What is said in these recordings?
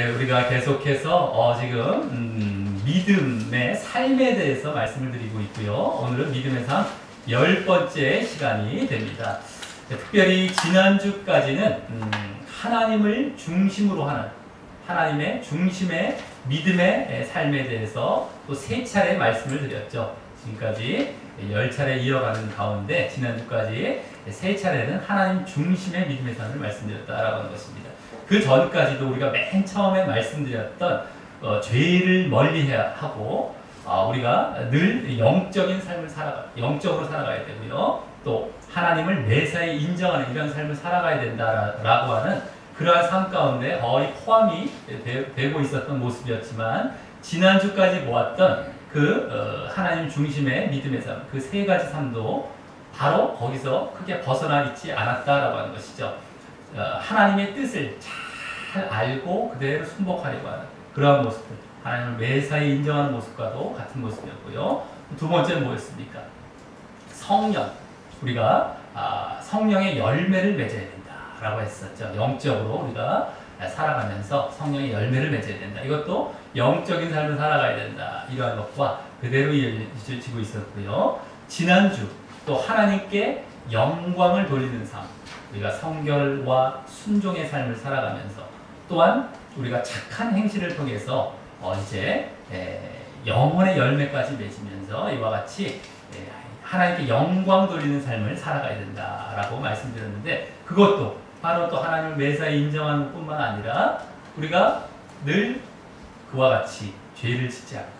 우리가 계속해서 지금 믿음의 삶에 대해서 말씀을 드리고 있고요. 오늘은 믿음의 삶 10번째 시간이 됩니다. 특별히 지난주까지는 하나님을 중심으로 하는 하나님의 중심의 믿음의 삶에 대해서 또 3차례 말씀을 드렸죠. 지금까지 10차례 이어가는 가운데 지난주까지 3차례는 하나님 중심의 믿음의 삶을 말씀드렸다라고 하는 것입니다. 그 전까지도 우리가 맨 처음에 말씀드렸던 죄를 멀리해야 하고 우리가 늘 영적인 삶을 영적으로 살아가야 되고요. 또 하나님을 매사에 인정하는 이런 삶을 살아가야 된다라고 하는 그러한 삶 가운데 거의 포함이 되고 있었던 모습이었지만 지난주까지 보았던 그 하나님 중심의 믿음의 삶, 그 3가지 삶도 바로 거기서 크게 벗어나 있지 않았다라고 하는 것이죠. 하나님의 뜻을 잘 알고 그대로 순복하려고 하는 그러한 모습들, 하나님을 매사에 인정하는 모습과도 같은 모습이었고요. 두 번째는 뭐였습니까? 성령. 우리가 성령의 열매를 맺어야 된다라고 했었죠. 영적으로 우리가 살아가면서 성령의 열매를 맺어야 된다. 이것도 영적인 삶을 살아가야 된다. 이러한 것과 그대로 이어지고 있었고요. 지난주 또 하나님께 영광을 돌리는 삶, 우리가 성결과 순종의 삶을 살아가면서 또한 우리가 착한 행실을 통해서 이제 영혼의 열매까지 맺으면서 이와 같이 하나님께 영광 돌리는 삶을 살아가야 된다라고 말씀드렸는데 그것도 바로 또 하나님을 매사에 인정하는 뿐만 아니라 우리가 늘 그와 같이 죄를 짓지 않고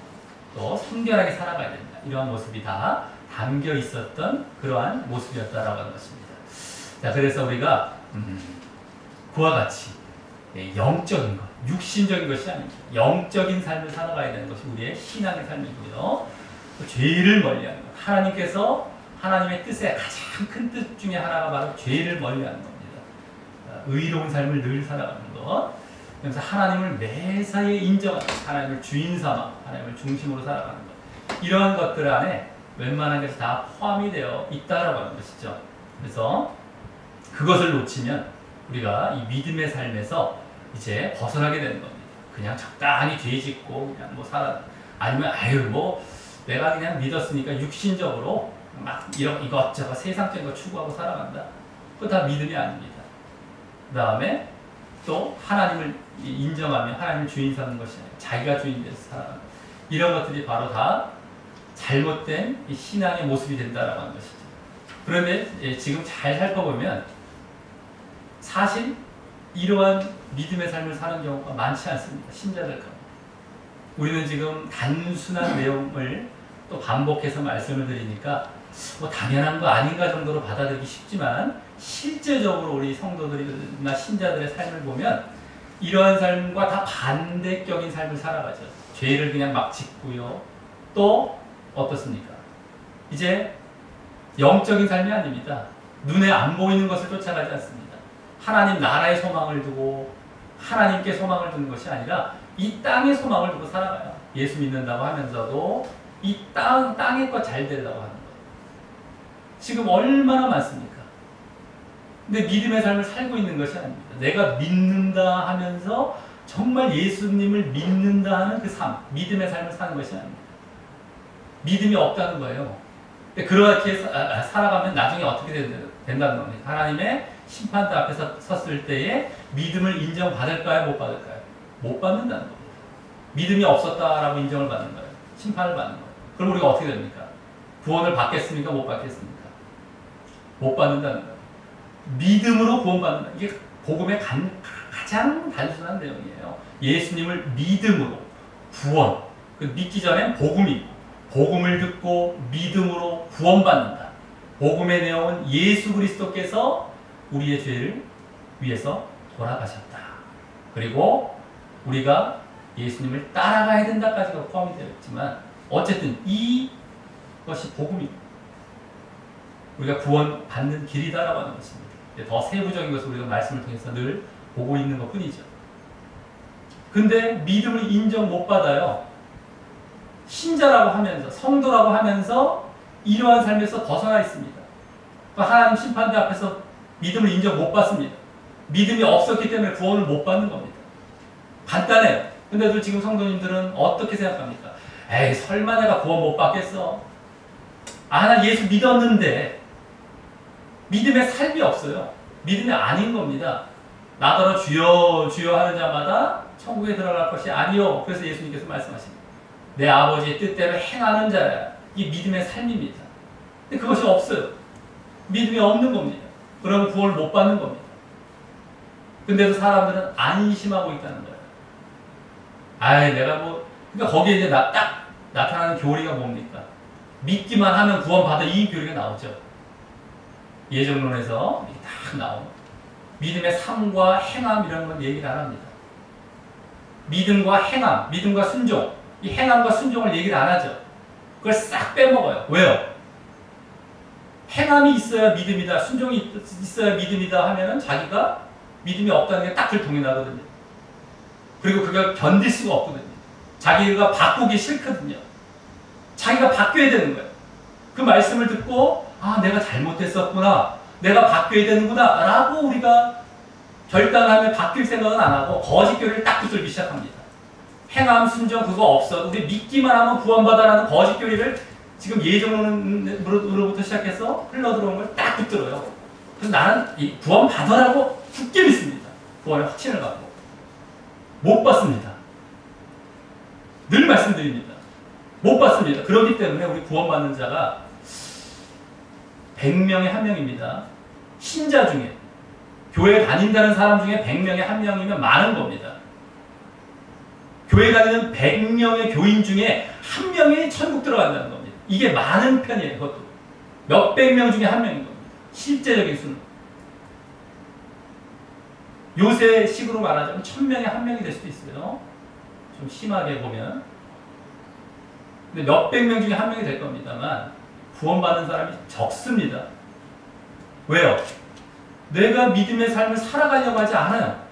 또 순결하게 살아가야 된다. 이러한 모습이 다 담겨 있었던 그러한 모습이었다라고 하는 것입니다. 자, 그래서 우리가 그와 같이 영적인 것, 육신적인 것이 아닙니다. 영적인 삶을 살아가야 되는 것이 우리의 신앙의 삶이고요. 죄를 멀리하는 것. 하나님께서 하나님의 뜻의 가장 큰 뜻 중에 하나가 바로 죄를 멀리하는 겁니다. 의로운 삶을 늘 살아가는 것. 그래서 하나님을 매사에 인정하는, 하나님을 주인 삼아, 하나님을 중심으로 살아가는 것. 이러한 것들 안에 웬만한 것이 다 포함이 되어 있다라고 하는 것이죠. 그래서 그것을 놓치면 우리가 이 믿음의 삶에서 이제 벗어나게 되는 겁니다. 그냥 적당히 죄 짓고 그냥 아니면 내가 그냥 믿었으니까 육신적으로 막 이것저것 세상적인 거 추구하고 살아간다. 그거 다 믿음이 아닙니다. 그 다음에 또 하나님을 인정하며 하나님을 주인 삼는 것이 아니라 자기가 주인 돼서 살아간다. 이런 것들이 바로 다 잘못된 신앙의 모습이 된다라고 하는 것이죠. 그런데 지금 잘 살펴보면 사실 이러한 믿음의 삶을 사는 경우가 많지 않습니다. 신자들 가운데. 우리는 지금 단순한 내용을 또 반복해서 말씀을 드리니까 당연한 거 아닌가 정도로 받아들이기 쉽지만 실제적으로 우리 성도들이나 신자들의 삶을 보면 이러한 삶과 다 반대격인 삶을 살아가죠. 죄를 그냥 막 짓고요. 또 어떻습니까? 이제 영적인 삶이 아닙니다. 눈에 안 보이는 것을 쫓아가지 않습니다. 하나님 나라의 소망을 두고 하나님께 소망을 두는 것이 아니라 이 땅의 소망을 두고 살아가요. 예수 믿는다고 하면서도 이 땅의 것 잘 되려고 하는 거예요. 지금 얼마나 많습니까? 근데 믿음의 삶을 살고 있는 것이 아닙니다. 내가 믿는다 하면서 정말 예수님을 믿는다 하는 그 삶, 믿음의 삶을 사는 것이 아닙니다. 믿음이 없다는 거예요. 근데 그렇게 살아가면 나중에 어떻게 된다는 겁니다. 하나님의 심판대 앞에서 섰을 때에 믿음을 인정받을까요? 못 받을까요? 못 받는다는 겁니다. 믿음이 없었다라고 인정을 받는 거예요. 심판을 받는 거예요. 그럼 우리가 어떻게 됩니까? 구원을 받겠습니까? 못 받겠습니까? 못 받는다는 거예요. 믿음으로 구원받는다. 이게 복음의 가장 단순한 내용이에요. 예수님을 믿음으로 구원. 믿기 전엔 복음이고 복음을 듣고 믿음으로 구원받는다. 복음의 내용은 예수 그리스도께서 우리의 죄를 위해서 돌아가셨다. 그리고 우리가 예수님을 따라가야 된다까지가 포함이 되어 있지만 어쨌든 이것이 복음이고 우리가 구원받는 길이다라고 하는 것입니다. 더 세부적인 것을 우리가 말씀을 통해서 늘 보고 있는 것 뿐이죠. 근데 믿음을 인정 못 받아요. 신자라고 하면서 성도라고 하면서 이러한 삶에서 벗어나 있습니다. 하나님 심판대 앞에서 믿음을 인정 못 받습니다. 믿음이 없었기 때문에 구원을 못 받는 겁니다. 간단해요. 근데도 지금 성도님들은 어떻게 생각합니까? 에이, 설마 내가 구원 못 받겠어? 아, 나 예수 믿었는데. 믿음의 삶이 없어요. 믿음이 아닌 겁니다. 나더러 주여 주여 하는 자마다 천국에 들어갈 것이 아니요. 그래서 예수님께서 말씀하십니다. 내 아버지의 뜻대로 행하는 자야. 이 믿음의 삶입니다. 근데 그것이 없어요. 믿음이 없는 겁니다. 그러면 구원을 못 받는 겁니다. 근데도 사람들은 안심하고 있다는 거예요. 아이, 내가 뭐, 그러니까 거기에 이제 딱 나타나는 교리가 뭡니까? 믿기만 하면 구원받아, 이 교리가 나오죠. 예정론에서 딱 나오는 믿음의 삶과 행함 이런 건 얘기를 안 합니다. 믿음과 행함, 믿음과 순종, 이 행함과 순종을 얘기를 안 하죠. 그걸 싹 빼먹어요. 왜요? 행함이 있어야 믿음이다, 순종이 있어야 믿음이다 하면은 자기가 믿음이 없다는 게 딱 들통나거든요. 그리고 그걸 견딜 수가 없거든요. 자기가 바꾸기 싫거든요. 자기가 바뀌어야 되는 거예요. 그 말씀을 듣고 아, 내가 잘못했었구나, 내가 바뀌어야 되는구나 라고 우리가 결단하면 바뀔 생각은 안 하고 거짓교리를 딱 붙들기 시작합니다. 행함, 순종 그거 없어, 우리 믿기만 하면 구원받아라는 거짓교리를 지금 예정론으로부터 시작해서 흘러들어온 걸 딱 붙들어요. 그래서 나는 이 구원받아라고 굳게 믿습니다. 구원의 확신을 갖고 못 받습니다. 늘 말씀드립니다. 못 받습니다. 그렇기 때문에 우리 구원받는 자가 100명에 1명입니다. 신자 중에, 교회 다닌다는 사람 중에 100명에 1명이면 많은 겁니다. 교회 다니는 100명의 교인 중에 1명이 천국 들어간다는 겁니다. 이게 많은 편이에요. 그것도 몇백 명 중에 1명인 겁니다. 실제적인 수는. 요새 식으로 말하자면 1000명에 1명이 될 수도 있어요. 좀 심하게 보면. 근데 몇백 명 중에 1명이 될 겁니다만 구원받는 사람이 적습니다. 왜요? 내가 믿음의 삶을 살아가려고 하지 않아요.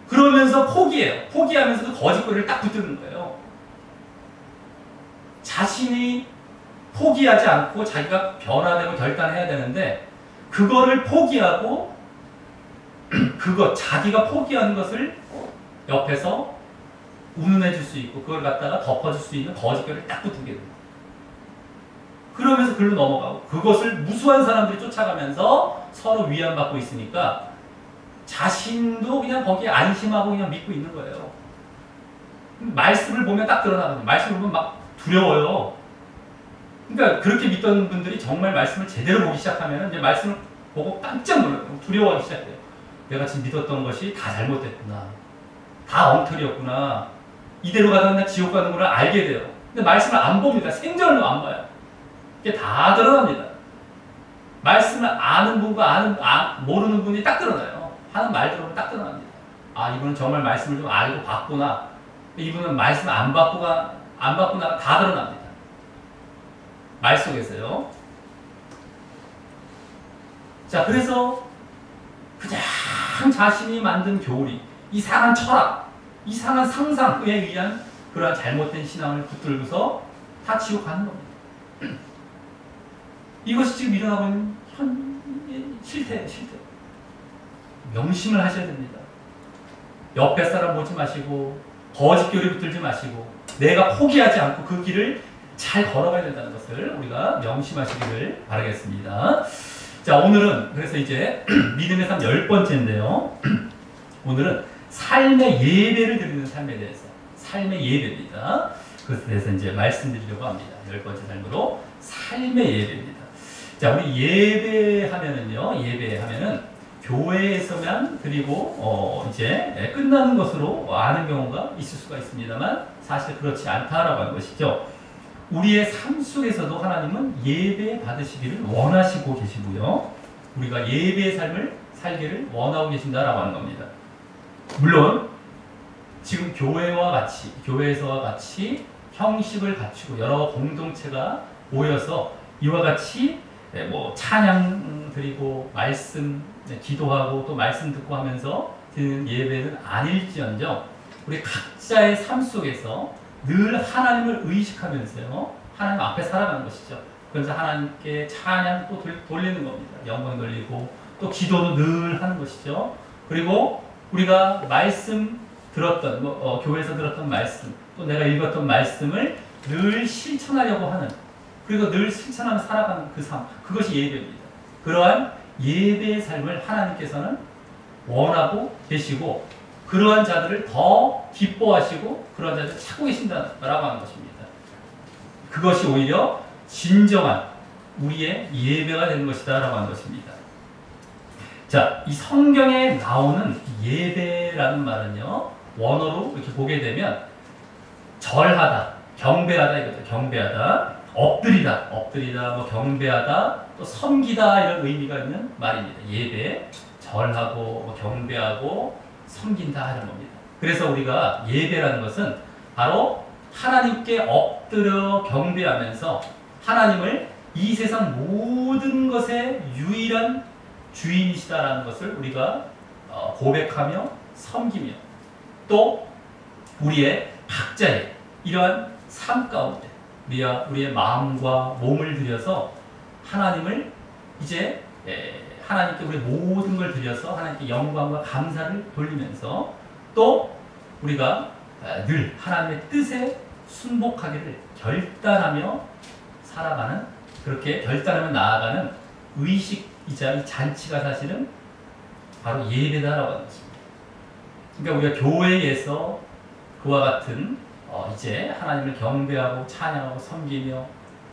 그러면서 포기해요. 포기하면서도 거짓거리를 딱 붙드는 거예요. 자신이 포기하지 않고 자기가 변화되고 결단해야 되는데 그거를 포기하고 자기가 포기하는 것을 옆에서 운운해 줄 수 있고 그걸 갖다가 덮어줄 수 있는 거짓거리를 딱 붙게 됩니다. 그러면서 글로 넘어가고 그것을 무수한 사람들이 쫓아가면서 서로 위안받고 있으니까 자신도 그냥 거기에 안심하고 그냥 믿고 있는 거예요. 말씀을 보면 딱 드러나거든요. 말씀을 보면 막 두려워요. 그러니까 그렇게 믿던 분들이 정말 말씀을 제대로 보기 시작하면 이제 말씀을 보고 깜짝 놀라요. 두려워하기 시작해요. 내가 지금 믿었던 것이 다 잘못됐구나. 다 엉터리였구나. 이대로 가다 나 지옥 가는 걸 알게 돼요. 근데 말씀을 안 봅니다. 생전로 안 봐요. 이게 다 드러납니다. 말씀을 아는 분과 모르는 분이 딱 드러나요. 하는 말 들어보면 딱 드러납니다. 아, 이분은 정말 말씀을 좀 알고 봤구나. 이분은 말씀을 안 받구나 다 드러납니다. 말 속에서요. 자, 그래서 그냥 자신이 만든 교리, 이상한 철학, 이상한 상상에 의한 그러한 잘못된 신앙을 붙들고서 다 지옥 가는 겁니다. 이것이 지금 일어나고 있는 실태예요, 실태. 명심을 하셔야 됩니다. 옆에 사람 보지 마시고 거짓교리 붙들지 마시고 내가 포기하지 않고 그 길을 잘 걸어가야 된다는 것을 우리가 명심하시기를 바라겠습니다. 자, 오늘은 그래서 이제 믿음의 삶 10번째인데요. 오늘은 삶의 예배를 드리는 삶에 대해서, 삶의 예배입니다. 그것에 대해서 이제 말씀드리려고 합니다. 10번째 삶으로 삶의 예배입니다. 자, 우리 예배하면은 교회에서만 드리고 이제 끝나는 것으로 아는 경우가 있을 수가 있습니다만 사실 그렇지 않다라고 하는 것이죠. 우리의 삶 속에서도 하나님은 예배 받으시기를 원하시고 계시고요. 우리가 예배의 삶을 살기를 원하고 계신다라고 하는 겁니다. 물론 지금 교회에서와 같이 형식을 갖추고 여러 공동체가 모여서 이와 같이 뭐 찬양 드리고 말씀 기도하고 또 말씀 듣고 하면서 드리는 예배는 아닐지언정 우리 각자의 삶 속에서 늘 하나님을 의식하면서요 하나님 앞에 살아가는 것이죠. 그래서 하나님께 찬양 또 돌리는 겁니다. 영광 돌리고 또 기도도 늘 하는 것이죠. 그리고 우리가 말씀 들었던 교회에서 들었던 말씀, 또 내가 읽었던 말씀을 늘 실천하려고 하는, 그리고 늘 실천하며 살아가는 그 삶, 그것이 예배입니다. 그러한 예배의 삶을 하나님께서는 원하고 계시고 그러한 자들을 더 기뻐하시고 그러한 자들을 찾고 계신다라고 하는 것입니다. 그것이 오히려 진정한 우리의 예배가 되는 것이다 라고 하는 것입니다. 자, 이 성경에 나오는 예배라는 말은요, 원어로 이렇게 보게 되면 절하다, 경배하다 이거죠. 경배하다, 엎드리다, 뭐 경배하다, 또 섬기다 이런 의미가 있는 말입니다. 예배, 절하고 뭐 경배하고 섬긴다 이런 겁니다. 그래서 우리가 예배라는 것은 바로 하나님께 엎드려 경배하면서 하나님을 이 세상 모든 것의 유일한 주인이시다라는 것을 우리가 고백하며 섬기며 또 우리의 각자의 이러한 삶 가운데 우리의 마음과 몸을 들여서 하나님을 이제 하나님께 우리 모든 걸 들여서 하나님께 영광과 감사를 돌리면서 또 우리가 늘 하나님의 뜻에 순복하기를 결단하며 살아가는, 그렇게 결단하며 나아가는 의식이자 이 잔치가 사실은 바로 예배다라고 하는 것입니다. 그러니까 우리가 교회에서 그와 같은 이제 하나님을 경배하고 찬양하고 섬기며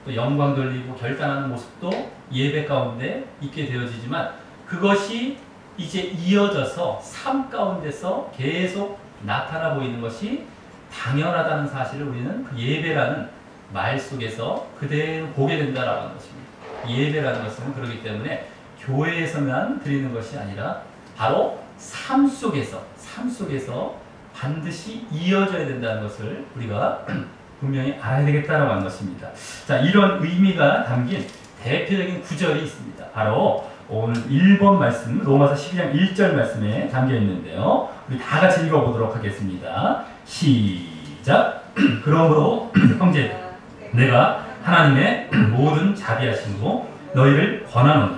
또 영광 돌리고 결단하는 모습도 예배 가운데 있게 되어지지만 그것이 이제 이어져서 삶 가운데서 계속 나타나 보이는 것이 당연하다는 사실을 우리는 그 예배라는 말 속에서 그대로 보게 된다라고 하는 것입니다. 예배라는 것은 그렇기 때문에 교회에서만 드리는 것이 아니라 바로 삶 속에서 반드시 이어져야 된다는 것을 우리가 분명히 알아야 되겠다라고 하는 것입니다. 자, 이런 의미가 담긴 대표적인 구절이 있습니다. 바로 오늘 1번 말씀, 로마서 12장 1절 말씀에 담겨 있는데요. 우리 다 같이 읽어보도록 하겠습니다. 시작! 그러므로 형제, 내가 하나님의 모든 자비하심으로 너희를 권하노니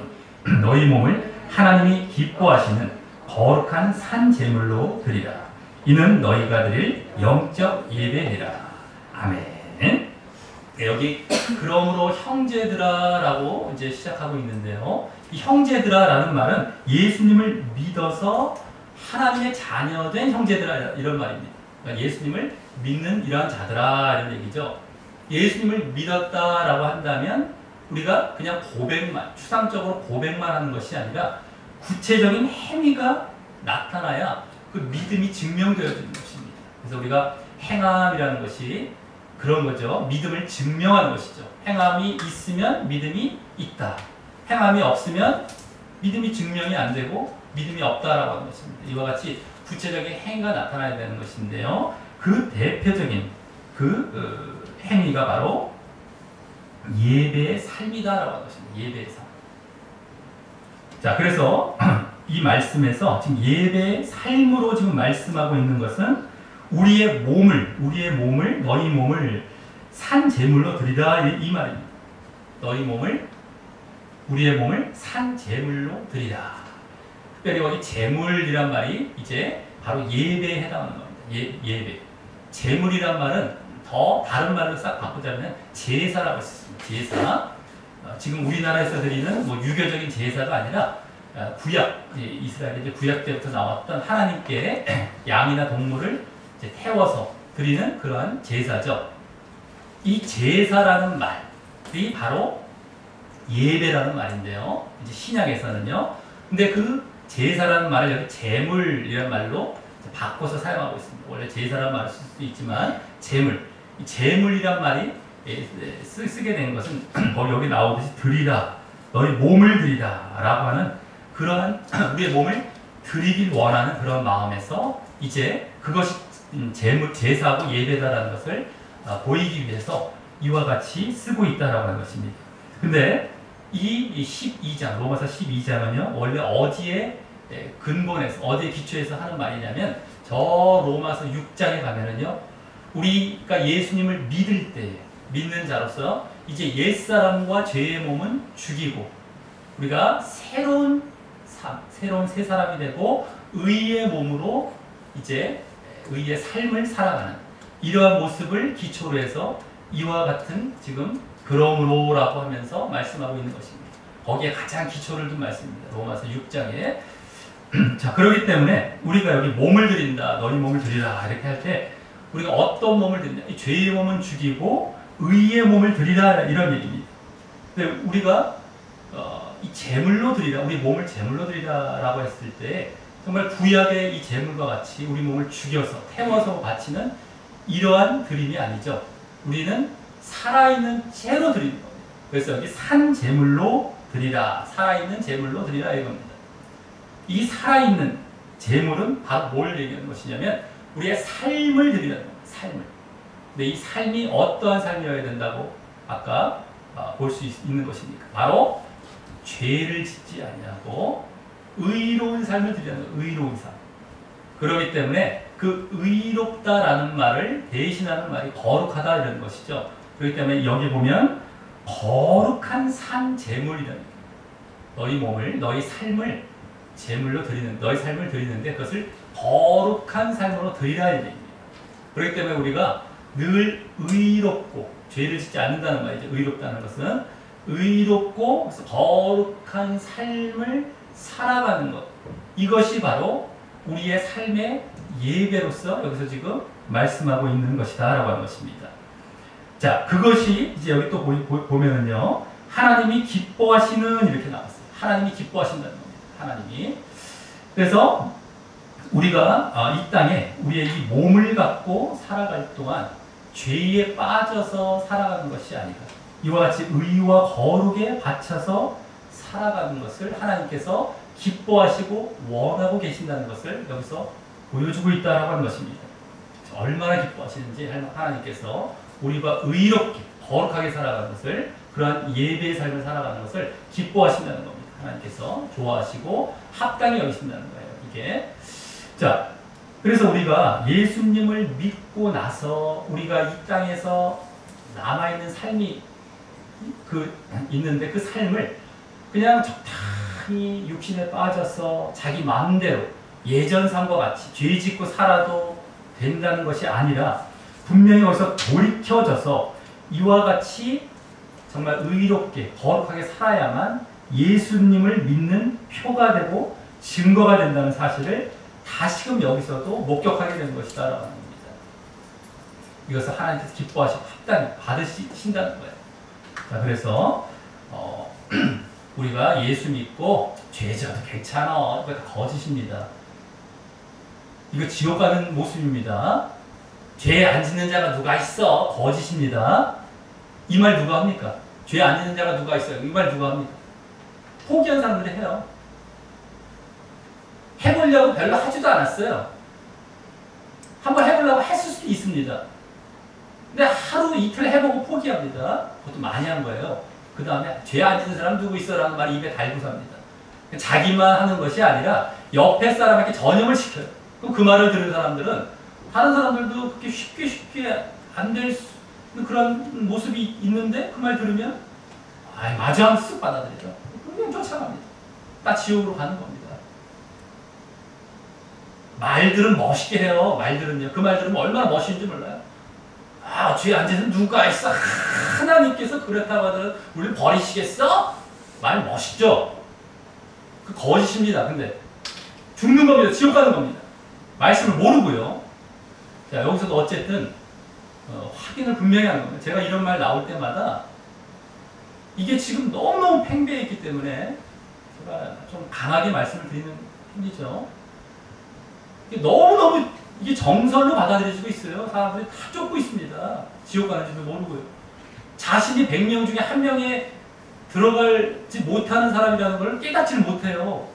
너희 몸을 하나님이 기뻐하시는 거룩한 산 제물로 드리라. 이는 너희가 드릴 영적 예배니라. 아멘. 네, 여기 그러므로 형제들아라고 이제 시작하고 있는데요. 이 형제들아라는 말은 예수님을 믿어서 하나님의 자녀된 형제들아 이런 말입니다. 그러니까 예수님을 믿는 이러한 자들아 이런 얘기죠. 예수님을 믿었다라고 한다면 우리가 그냥 고백만, 추상적으로 고백만 하는 것이 아니라 구체적인 행위가 나타나야 그 믿음이 증명되어지는 것입니다. 그래서 우리가 행함이라는 것이 그런 거죠. 믿음을 증명하는 것이죠. 행함이 있으면 믿음이 있다. 행함이 없으면 믿음이 증명이 안 되고 믿음이 없다라고 하는 것입니다. 이와 같이 구체적인 행위가 나타나야 되는 것인데요. 그 대표적인 행위가 바로 예배의 삶이다라고 하는 것입니다. 예배의 삶. 자, 그래서 이 말씀에서 지금 예배의 삶으로 지금 말씀하고 있는 것은 우리의 몸을 너희 몸을 산 제물로 드리라 이 말입니다. 우리의 몸을 산 제물로 드리라. 특별히 여기 제물이란 말이 이제 바로 예배에 해당하는 겁니다. 예배. 제물이란 말은 더 다른 말로 싹 바꾸자면 제사라고 했습니다. 제사. 지금 우리나라에서 드리는 유교적인 제사가 아니라 구약, 이스라엘의 이제 구약 때부터 나왔던 하나님께 양이나 동물을 이제 태워서 드리는 그러한 제사죠. 이 제사라는 말이 바로 예배라는 말인데요. 이제 신약에서는요. 근데 그 제사라는 말을 여기 제물이라는 말로 바꿔서 사용하고 있습니다. 원래 제사라는 말을 쓸 수도 있지만 제물. 이 제물이란 말이 쓰게 된 것은 여기 나오듯이 드리라, 너희 몸을 드리라 라고 하는 그러한 우리의 몸을 드리길 원하는 그런 마음에서 이제 그것이 제사하고 예배다라는 것을 보이기 위해서 이와 같이 쓰고 있다라고 하는 것입니다. 근데 이 12장, 로마서 12장은요, 원래 어디에 근본에서, 어디에 기초해서 하는 말이냐면, 저 로마서 6장에 가면은요, 우리가 예수님을 믿을 때, 믿는 자로서, 이제 옛사람과 죄의 몸은 죽이고, 우리가 새로운 새 사람이 되고, 의의 몸으로 이제 의의 삶을 살아가는 이러한 모습을 기초로 해서 이와 같은 지금 그러므로라고 하면서 말씀하고 있는 것입니다. 거기에 가장 기초를 둔 말씀입니다. 로마서 6장에. 자, 그렇기 때문에 우리가 여기 몸을 드린다, 너희 몸을 드리라 이렇게 할 때 우리가 어떤 몸을 드리냐? 이 죄의 몸은 죽이고 의의 몸을 드리라 이런 얘기입니다. 근데 우리가 이 제물로 드리라, 우리 몸을 제물로 드리라라고 했을 때 정말 구약의 이 제물과 같이 우리 몸을 죽여서 태워서 바치는 이러한 드림이 아니죠. 우리는 살아있는 채로 드리는 겁니다. 그래서 여기 산 제물로 드리라, 살아있는 제물로 드리라 이겁니다. 이 살아있는 제물은 바로 뭘 얘기하는 것이냐면 우리의 삶을 드리라는 겁니다. 삶을. 근데 이 삶이 어떠한 삶이어야 된다고 아까 볼 수 있는 것입니까? 바로 죄를 짓지 아니하고 의로운 삶을 드리라는 거예요. 의로운 삶. 그렇기 때문에 그 의롭다라는 말을 대신하는 말이 거룩하다 이런 것이죠. 그렇기 때문에 여기 보면 거룩한 산 제물이라는 거예요. 너희 몸을, 너희 삶을 제물로 드리는, 너희 삶을 드리는데 그것을 거룩한 삶으로 드리라 이런 얘기입니다. 그렇기 때문에 우리가 늘 의롭고 죄를 짓지 않는다는 말이죠. 의롭다는 것은 의롭고 거룩한 삶을 살아가는 것. 이것이 바로 우리의 삶의 예배로서 여기서 지금 말씀하고 있는 것이다 라고 하는 것입니다. 자, 그것이 이제 여기 또 보면은요, 하나님이 기뻐하시는 이렇게 나왔어요. 하나님이 기뻐하신다는 겁니다. 하나님이. 그래서 우리가 이 땅에 우리의 이 몸을 갖고 살아갈 동안 죄에 빠져서 살아가는 것이 아니라 이와 같이 의와 거룩에 바쳐서 살아가는 것을 하나님께서 기뻐하시고 원하고 계신다는 것을 여기서 보여주고 있다라고 하는 것입니다. 얼마나 기뻐하시는지 하나님께서 우리가 의롭게 거룩하게 살아가는 것을, 그러한 예배의 삶을 살아가는 것을 기뻐하신다는 겁니다. 하나님께서 좋아하시고 합당히 여기신다는 거예요. 이게. 자, 그래서 우리가 예수님을 믿고 나서 우리가 이 땅에서 남아있는 삶이 있는데 그 삶을 그냥 적당히 육신에 빠져서 자기 마음대로 예전 삶과 같이 죄 짓고 살아도 된다는 것이 아니라 분명히 거기서 돌이켜져서 이와 같이 정말 의롭게 거룩하게 살아야만 예수님을 믿는 표가 되고 증거가 된다는 사실을 다시금 여기서도 목격하게 되는 것이다 라고 합니다. 이것을 하나님께서 기뻐하시고 합당히 받으신다는 거예요. 자, 그래서 우리가 예수 믿고 죄 지어도 괜찮아, 이거 다 거짓입니다. 이거 지옥 가는 모습입니다. 죄 안 짓는 자가 누가 있어? 거짓입니다. 이 말 누가 합니까? 죄 안 짓는 자가 누가 있어요? 이 말 누가 합니까? 포기한 사람들이 해요. 해보려고 별로 하지도 않았어요. 한번 해보려고 했을 수도 있습니다. 근데 하루 이틀 해보고 포기합니다. 그것도 많이 한 거예요. 그 다음에 죄 안 짓는 사람 누구 있어? 라는 말을 입에 달고 삽니다. 자기만 하는 것이 아니라 옆에 사람에게 전염을 시켜요. 그럼 그 말을 들은 사람들은 다른 사람들도 그렇게 쉽게 안 될 그런 모습이 있는데 그 말 들으면 맞아 하면서 쓱 받아들이죠. 그냥 쫓아갑니다. 다 지옥으로 가는 겁니다. 말들은 멋있게 해요. 말들은요. 그 말 들으면 얼마나 멋있는지 몰라요. 죄 안 짓는 누가 있어? 하나님께서 그렇다고 하더라도 우리를 버리시겠어? 말 멋있죠? 그 거짓입니다. 근데 죽는 겁니다. 지옥 가는 겁니다. 말씀을 모르고요. 자, 여기서도 어쨌든 확인을 분명히 하는 겁니다. 제가 이런 말 나올 때마다 이게 지금 너무너무 팽배해 있기 때문에 제가 좀 강하게 말씀을 드리는 편이죠. 너무너무 이게 정설로 받아들여지고 있어요. 사람들이 다 쫓고 있습니다. 지옥 가는지도 모르고요. 자신이 100명 중에 한 명에 들어가지 못하는 사람이라는 걸 깨닫지를 못해요.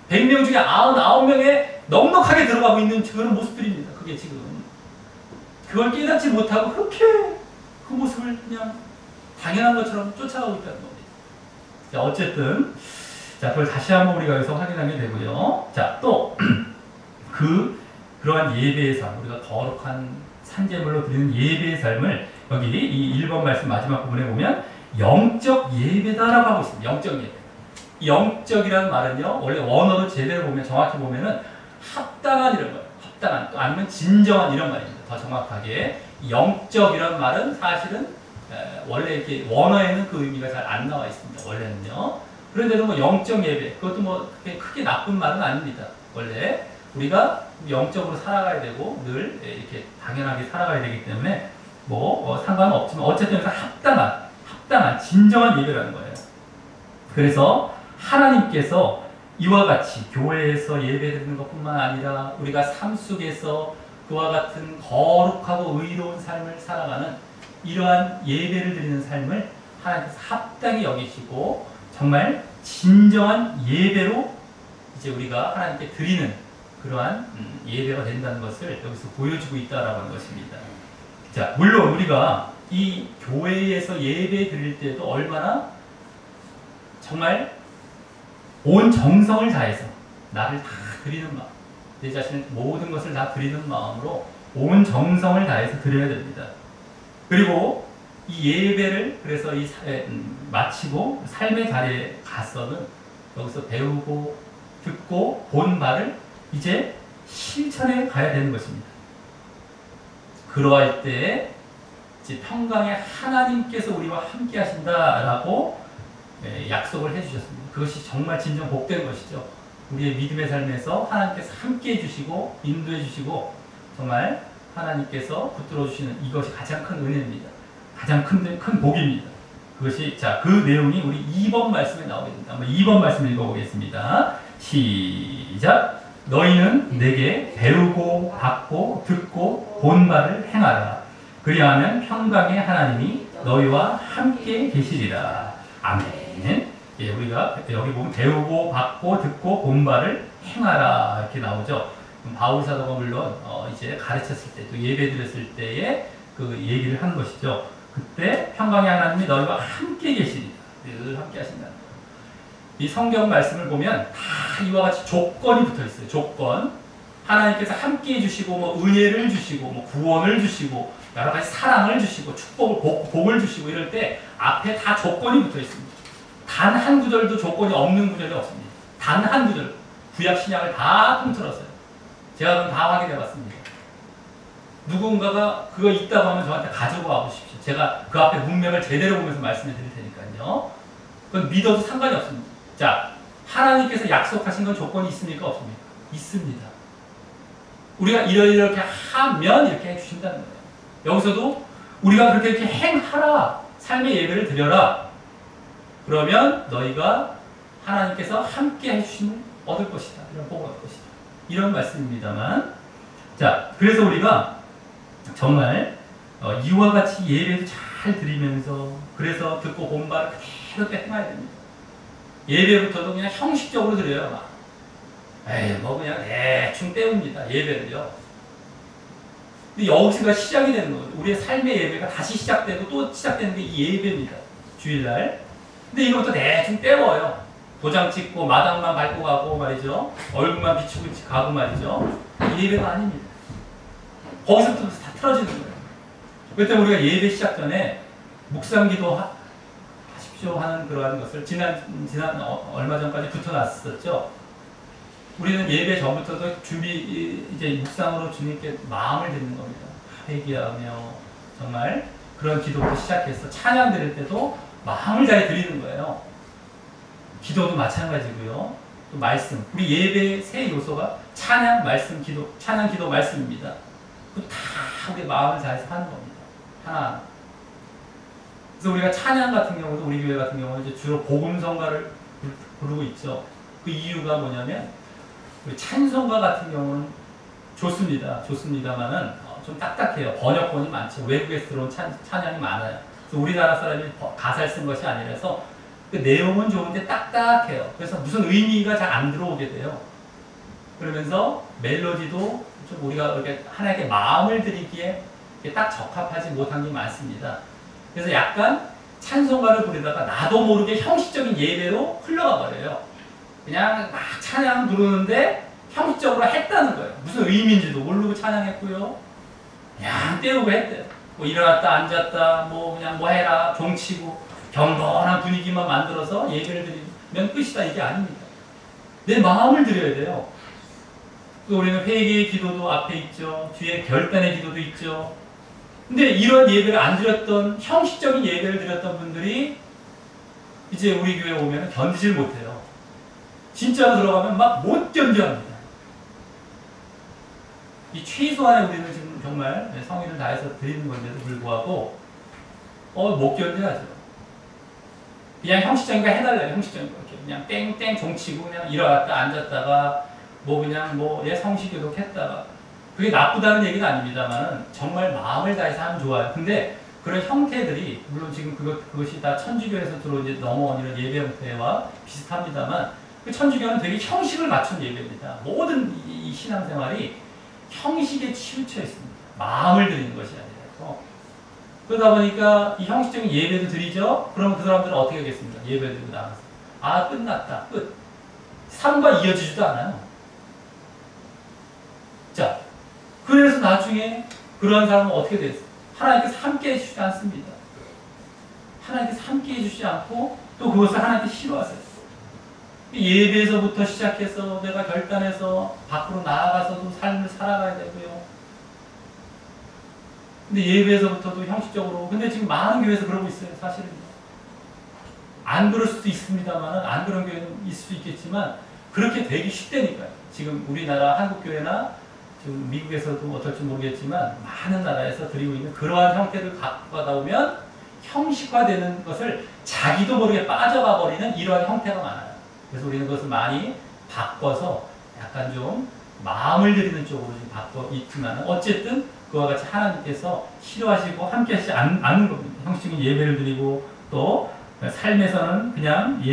100명 중에 99명에 넉넉하게 들어가고 있는 그런 모습들입니다. 그게 지금. 그걸 깨닫지 못하고 그렇게 그 모습을 그냥 당연한 것처럼 쫓아가고 있다는 겁니다. 자, 어쨌든 자, 그걸 다시 한번 우리가 여기서 확인하게 되고요. 자, 또 그러한 예배의 삶, 우리가 거룩한 산제물로 드리는 예배의 삶을 여기 이 1번 말씀 마지막 부분에 보면 영적 예배다라고 하고 있습니다. 영적 예배. 영적이라는 말은요, 원래 원어로 제대로 보면, 정확히 보면은 합당한 이런 거예요. 합당한, 또 아니면 진정한 이런 말입니다. 더 정확하게 영적 이런 말은 사실은 원래 이렇게 원어에는 그 의미가 잘 안 나와 있습니다. 원래는요. 그런데도 뭐 영적 예배, 그것도 뭐 크게 나쁜 말은 아닙니다. 원래 우리가 영적으로 살아가야 되고 늘 이렇게 당연하게 살아가야 되기 때문에 뭐 상관은 없지만 어쨌든 합당한 진정한 예배라는 거예요. 그래서 하나님께서 이와 같이 교회에서 예배드리는 것뿐만 아니라 우리가 삶 속에서 그와 같은 거룩하고 의로운 삶을 살아가는 이러한 예배를 드리는 삶을 하나님께서 합당히 여기시고 정말 진정한 예배로 이제 우리가 하나님께 드리는 그러한 예배가 된다는 것을 여기서 보여주고 있다라고 하는 것입니다. 자, 물론 우리가 이 교회에서 예배 드릴 때도 얼마나 정말 온 정성을 다해서 나를 다 드리는 마음, 내 자신의 모든 것을 다 드리는 마음으로 온 정성을 다해서 드려야 됩니다. 그리고 이 예배를 그래서 마치고 삶의 자리에 가서는 여기서 배우고 듣고 본 바를 이제 실천해 가야 되는 것입니다. 그러할 때 이제 평강의 하나님께서 우리와 함께 하신다라고 약속을 해주셨습니다. 그것이 정말 진정 복된 것이죠. 우리의 믿음의 삶에서 하나님께서 함께 해주시고 인도해 주시고 정말 하나님께서 붙들어 주시는 이것이 가장 큰 은혜입니다. 가장 큰 복입니다. 그것이 자, 그 내용이 우리 2번 말씀에 나오게 됩니다. 한번 2번 말씀 읽어보겠습니다. 시작. 너희는 내게 배우고 받고 듣고 본 바를 행하라. 그리하면 평강의 하나님이 너희와 함께 계시리라. 아멘. 예, 우리가 여기 보면 배우고 받고 듣고 본 바를 행하라 이렇게 나오죠. 바울 사도가 물론 이제 가르쳤을 때 또 예배 드렸을 때에 그 얘기를 한 것이죠. 그때 평강의 하나님이 너희와 함께 계시리라. 늘 함께 하신다. 이 성경 말씀을 보면 다 이와 같이 조건이 붙어 있어요. 조건. 하나님께서 함께 해주시고 뭐 은혜를 주시고 뭐 구원을 주시고 여러 가지 사랑을 주시고 축복을 복을 주시고 이럴 때 앞에 다 조건이 붙어 있습니다. 단 한 구절도 조건이 없는 구절이 없습니다. 단 한 구절. 구약 신약을 다 통틀었어요. 제가 그럼 다 확인해 봤습니다. 누군가가 그거 있다고 하면 저한테 가져와 보십시오. 제가 그 앞에 문맥을 제대로 보면서 말씀해 드릴 테니까요. 그건 믿어도 상관이 없습니다. 자, 하나님께서 약속하신 건 조건이 있습니까? 없습니까? 있습니다. 우리가 이렇게 하면 이렇게 해주신다는 거예요. 여기서도 우리가 그렇게 이렇게 행하라. 삶의 예배를 드려라. 그러면 너희가 하나님께서 함께 해주시는 얻을 것이다. 이런 복을 얻을 것이다. 이런 말씀입니다만. 자, 그래서 우리가 정말 이와 같이 예배도 잘 드리면서 그래서 듣고 본 바를 그대로 행해야 됩니다. 예배부터도 그냥 형식적으로 드려요. 막. 에이, 뭐 그냥 대충 때웁니다. 예배를요. 근데 여기서가 시작이 되는 거예요. 우리의 삶의 예배가 다시 시작되고 또 시작되는 게 이 예배입니다. 주일날. 근데 이것도 대충 때워요. 도장 찍고 마당만 밟고 가고 말이죠. 얼굴만 비추고 가고 말이죠. 예배가 아닙니다. 거기서부터 다 틀어지는 거예요. 그때 우리가 예배 시작 전에 묵상기도 하십시오 하는 그러한 것을 지난 얼마 전까지 붙여놨었죠. 우리는 예배 전부터도 이제 묵상으로 주님께 마음을 드리는 겁니다. 회개하며 정말 그런 기도부터 시작해서 찬양 드릴 때도 마음을 다해 드리는 거예요. 기도도 마찬가지고요. 또 말씀. 우리 예배의 세 요소가 찬양, 말씀, 기도, 찬양, 기도, 말씀입니다. 그 다 우리 마음을 다해서 하는 겁니다. 하나. 그래서 우리가 찬양 같은 경우도 우리 교회 같은 경우는 이제 주로 복음성가를 부르고 있죠. 그 이유가 뭐냐면 우리 찬송가 같은 경우는 좋습니다. 좋습니다만은 좀 딱딱해요. 번역본이 많죠. 외국에서 들어온 찬양이 많아요. 그래서 우리나라 사람이 가사를 쓴 것이 아니라서 그 내용은 좋은데 딱딱해요. 그래서 무슨 의미가 잘 안 들어오게 돼요. 그러면서 멜로디도 좀 우리가 이렇게 하나님께 마음을 드리기에 딱 적합하지 못한 게 많습니다. 그래서 약간 찬송가를 부르다가 나도 모르게 형식적인 예배로 흘러가 버려요. 그냥 막 찬양 부르는데 형식적으로 했다는 거예요. 무슨 의미인지도 모르고 찬양했고요. 그냥 때우고 했대요. 뭐 일어났다 앉았다 뭐 그냥 뭐 해라 종치고 경건한 분위기만 만들어서 예배를 드리면 끝이다. 이게 아닙니다. 내 마음을 드려야 돼요. 또 우리는 회개의 기도도 앞에 있죠. 뒤에 결단의 기도도 있죠. 근데 이런 예배를 안 드렸던, 형식적인 예배를 드렸던 분들이 이제 우리 교회 오면 견디질 못해요. 진짜로 들어가면 막 못 견뎌합니다. 이 최소한의 우리는 지금 정말 성의를 다해서 드리는 건데도 불구하고 못 견뎌하죠. 그냥 형식적인 거 해달라요. 형식적인 거 이렇게 그냥 땡땡 종치고 그냥 일어났다 앉았다가 뭐 그냥 성시교독 했다가, 그게 나쁘다는 얘기는 아닙니다만 정말 마음을 다해서 하면 좋아요. 근데 그런 형태들이 물론 지금 그것이 다 천주교에서 들어온 이제 넘어온 이런 예배 형태와 비슷합니다만, 그 천주교는 되게 형식을 맞춘 예배입니다. 모든 이 신앙생활이 형식에 치우쳐 있습니다. 마음을 드리는 것이 아니라서. 그러다 보니까 이 형식적인 예배도 드리죠. 그러면 그 사람들은 어떻게 하겠습니까? 예배 드리고 나가서 끝났다, 끝. 삶과 이어지지도 않아요. 자, 그래서 나중에 그러한 사람은 어떻게 됐어요? 하나님께서 함께 해주지 않습니다. 하나님께서 함께 해주지 않고 또 그것을 하나님께 싫어하세요. 예배에서부터 시작해서 내가 결단해서 밖으로 나아가서도 삶을 살아가야 되고요. 근데 예배에서부터도 형식적으로, 근데 지금 많은 교회에서 그러고 있어요. 사실은 안 그럴 수도 있습니다만, 안 그런 교회는 있을 수 있겠지만 그렇게 되기 쉽다니까요. 지금 우리나라 한국교회나 지금 미국에서도 어떨지 모르겠지만 많은 나라에서 드리고 있는 그러한 형태를 갖고 가다 보면 형식화되는 것을 자기도 모르게 빠져가 버리는 이러한 형태가 많아요. 그래서 우리는 그것을 많이 바꿔서 약간 좀 마음을 드리는 쪽으로 좀 바꿔 있지만, 어쨌든 그와 같이 하나님께서 싫어하시고 함께 하시지 않는 겁니다. 형식적인 예배를 드리고 또 삶에서는 그냥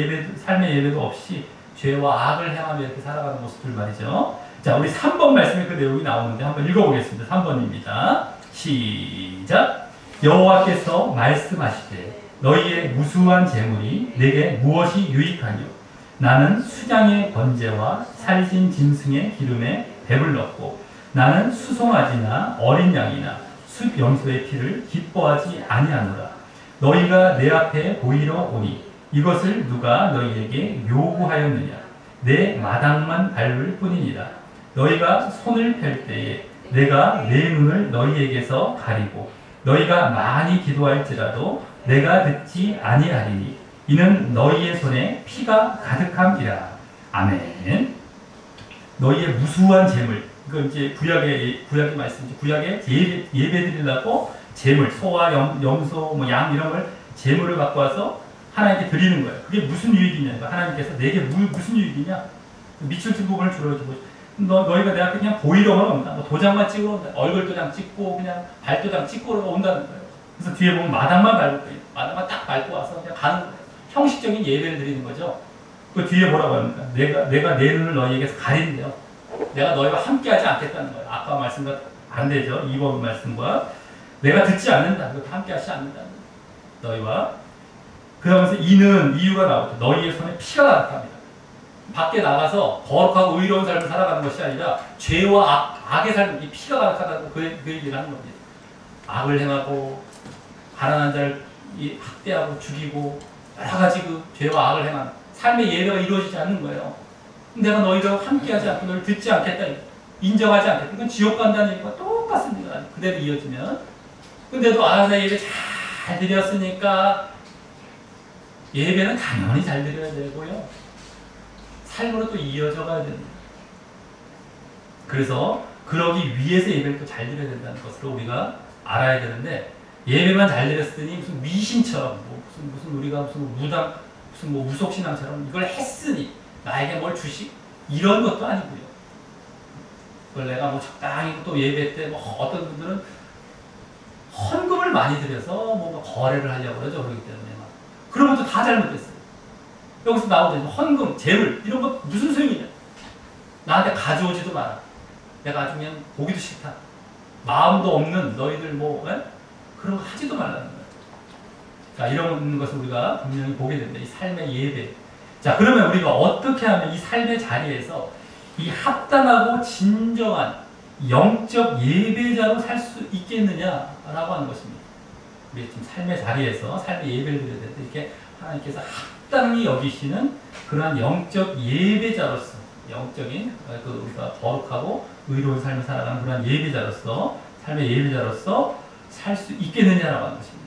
삶의 예배도 없이 죄와 악을 행하며 이렇게 살아가는 모습들 말이죠. 자, 우리 3번 말씀에 그 내용이 나오는데 한번 읽어보겠습니다. 3번입니다. 시작. 여호와께서 말씀하시되 너희의 무수한 재물이 내게 무엇이 유익하뇨? 나는 수장의 번제와 살진 짐승의 기름에 배불렀고 나는 수송아지나 어린 양이나 숫 염소의 피를 기뻐하지 아니하노라. 너희가 내 앞에 보이러 오니 이것을 누가 너희에게 요구하였느냐? 내 마당만 밟을 뿐이니라. 너희가 손을 펼 때에 내가 내 눈을 너희에게서 가리고 너희가 많이 기도할지라도 내가 듣지 아니하리니 이는 너희의 손에 피가 가득함이라. 아멘. 너희의 무수한 재물, 이거 이제 구약의 말씀이죠. 구약의 예배 드리려고 재물, 소와 염소, 양 이런 걸 재물을 갖고 와서 하나님께 드리는 거예요. 그게 무슨 유익이냐? 하나님께서 내게 무슨 유익이냐? 미칠진 부분을 줄여주고, 너희가 내 앞에 그냥 보이러만 온다. 뭐 도장만 찍으러 온다. 얼굴 도장 찍고 그냥 발도장 찍고 온다는 거예요. 그래서 뒤에 보면 마당만 밟을 거예요. 마당만 딱 밟고 와서 그냥 가는 거예요. 형식적인 예배를 드리는 거죠. 그 뒤에 뭐라고 합니까? 내가 내 눈을 너희에게서 가린대요. 내가 너희와 함께 하지 않겠다는 거예요. 아까 말씀과 반대죠. 2번 말씀과. 내가 듣지 않는다. 함께 하지 않는다는 거예요. 너희와. 그러면서 이유가 나오죠. 너희의 손에 피가 가득합니다. 밖에 나가서 거룩하고 의로운 삶을 살아가는 것이 아니라 죄와 악의 삶, 이 피가 가득하다고 그 얘기를 하는 겁니다. 악을 행하고 가난한 자를 학대하고 죽이고 여러 가지 그 죄와 악을 행하는 삶의 예배가 이루어지지 않는 거예요. 내가 너희가 함께하지 않고 너희를 듣지 않겠다, 인정하지 않겠다. 이건 지옥 간다는 얘기가 똑같습니다. 그대로 이어지면. 근데도 내 예배 잘 드렸으니까 예배는 당연히 잘 드려야 되고요. 삶으로 또 이어져 가야 됩니다. 그래서 그러기 위해서 예배를 또 잘 드려야 된다는 것을 우리가 알아야 되는데, 예배만 잘 드렸으니 무슨 미신처럼 무슨 우리가 무슨 무당 무슨 무속신앙처럼 이걸 했으니 나에게 뭘 주시 이런 것도 아니고요. 그걸 내가 적당히 또 예배 때 어떤 분들은 헌금을 많이 드려서 뭔가 거래를 하려고 그러죠. 그러기 때문에 그런 것도 다 잘못됐어요. 여기서 나오죠. 헌금, 재물 이런 거 무슨 소용이냐? 나한테 가져오지도 마라. 내가 아주 그냥 보기도 싫다. 마음도 없는 너희들 그런 거 하지도 말라는 거예요. 자, 이런 것을 우리가 분명히 보게 됩니다. 이 삶의 예배. 자, 그러면 우리가 어떻게 하면 이 삶의 자리에서 이 합당하고 진정한 영적 예배자로 살 수 있겠느냐라고 하는 것입니다. 우리 지금 삶의 자리에서 삶의 예배를 드려야 되는데, 이렇게 하나님께서 합당히 여기시는 그러한 영적 예배자로서 영적인 우리가 거룩하고 의로운 삶을 살아가는 그런 예배자로서 삶의 예배자로서 살 수 있겠느냐라고 하는 것입니다.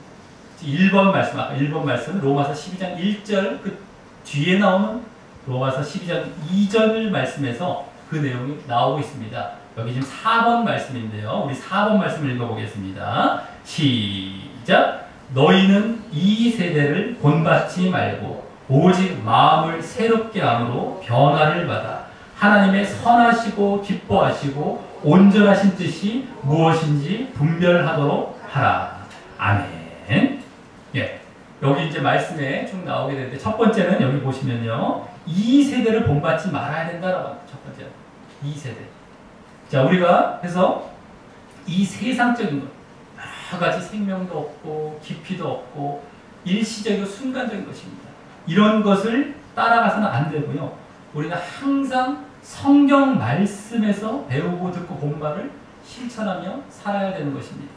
1번 말씀, 아까 1번 말씀은 로마서 12장 1절 그 뒤에 나오는 로마서 12장 2절 말씀에서 그 내용이 나오고 있습니다. 여기 지금 4번 말씀인데요. 우리 4번 말씀을 읽어보겠습니다. 시작! 너희는 이 세대를 본받지 말고 오직 마음을 새롭게 함으로 변화를 받아 하나님의 선하시고 기뻐하시고 온전하신 뜻이 무엇인지 분별하도록 하라. 아멘. 예. 여기 이제 말씀에 쭉 나오게 되는데 첫 번째는 여기 보시면요. 이 세대를 본받지 말아야 된다라고 합니다. 첫 번째는. 이 세대. 자, 우리가 해서 이 세상적인 것, 여러 가지 생명도 없고 깊이도 없고 일시적이고 순간적인 것입니다. 이런 것을 따라가서는 안 되고요. 우리는 항상 성경 말씀에서 배우고 듣고 본 바를 실천하며 살아야 되는 것입니다.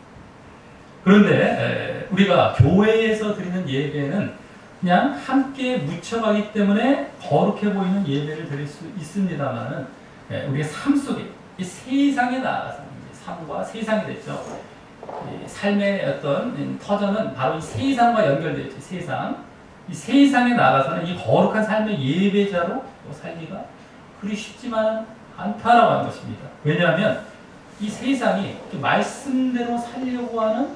그런데 우리가 교회에서 드리는 예배는 그냥 함께 묻혀가기 때문에 거룩해 보이는 예배를 드릴 수 있습니다만 우리의 삶 속에 이 세상에 나아가서 삶과 세상이 됐죠. 삶의 어떤 터전은 바로 이 세상과 연결되어 있죠. 세상. 이 세상에 나가서는 이 거룩한 삶의 예배자로 살기가 그리 쉽지만 않다라고 하는 것입니다. 왜냐하면 이 세상이 말씀대로 살려고 하는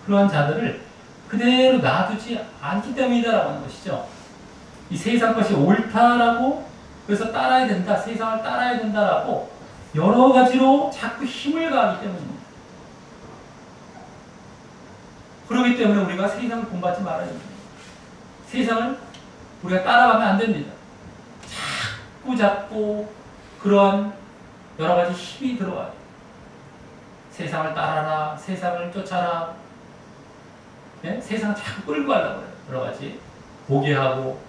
그러한 자들을 그대로 놔두지 않기 때문이다라고 하는 것이죠. 이 세상 것이 옳다라고 그래서 따라야 된다, 세상을 따라야 된다라고 여러 가지로 자꾸 힘을 가하기 때문입니다. 그렇기 때문에 우리가 세상을 본받지 말아야 됩니다. 세상을 우리가 따라가면 안 됩니다. 자꾸 그러한 여러 가지 힘이 들어와요. 세상을 따라라, 세상을 쫓아라. 네? 세상을 자꾸 끌고 가려고 해요. 여러 가지 보게 하고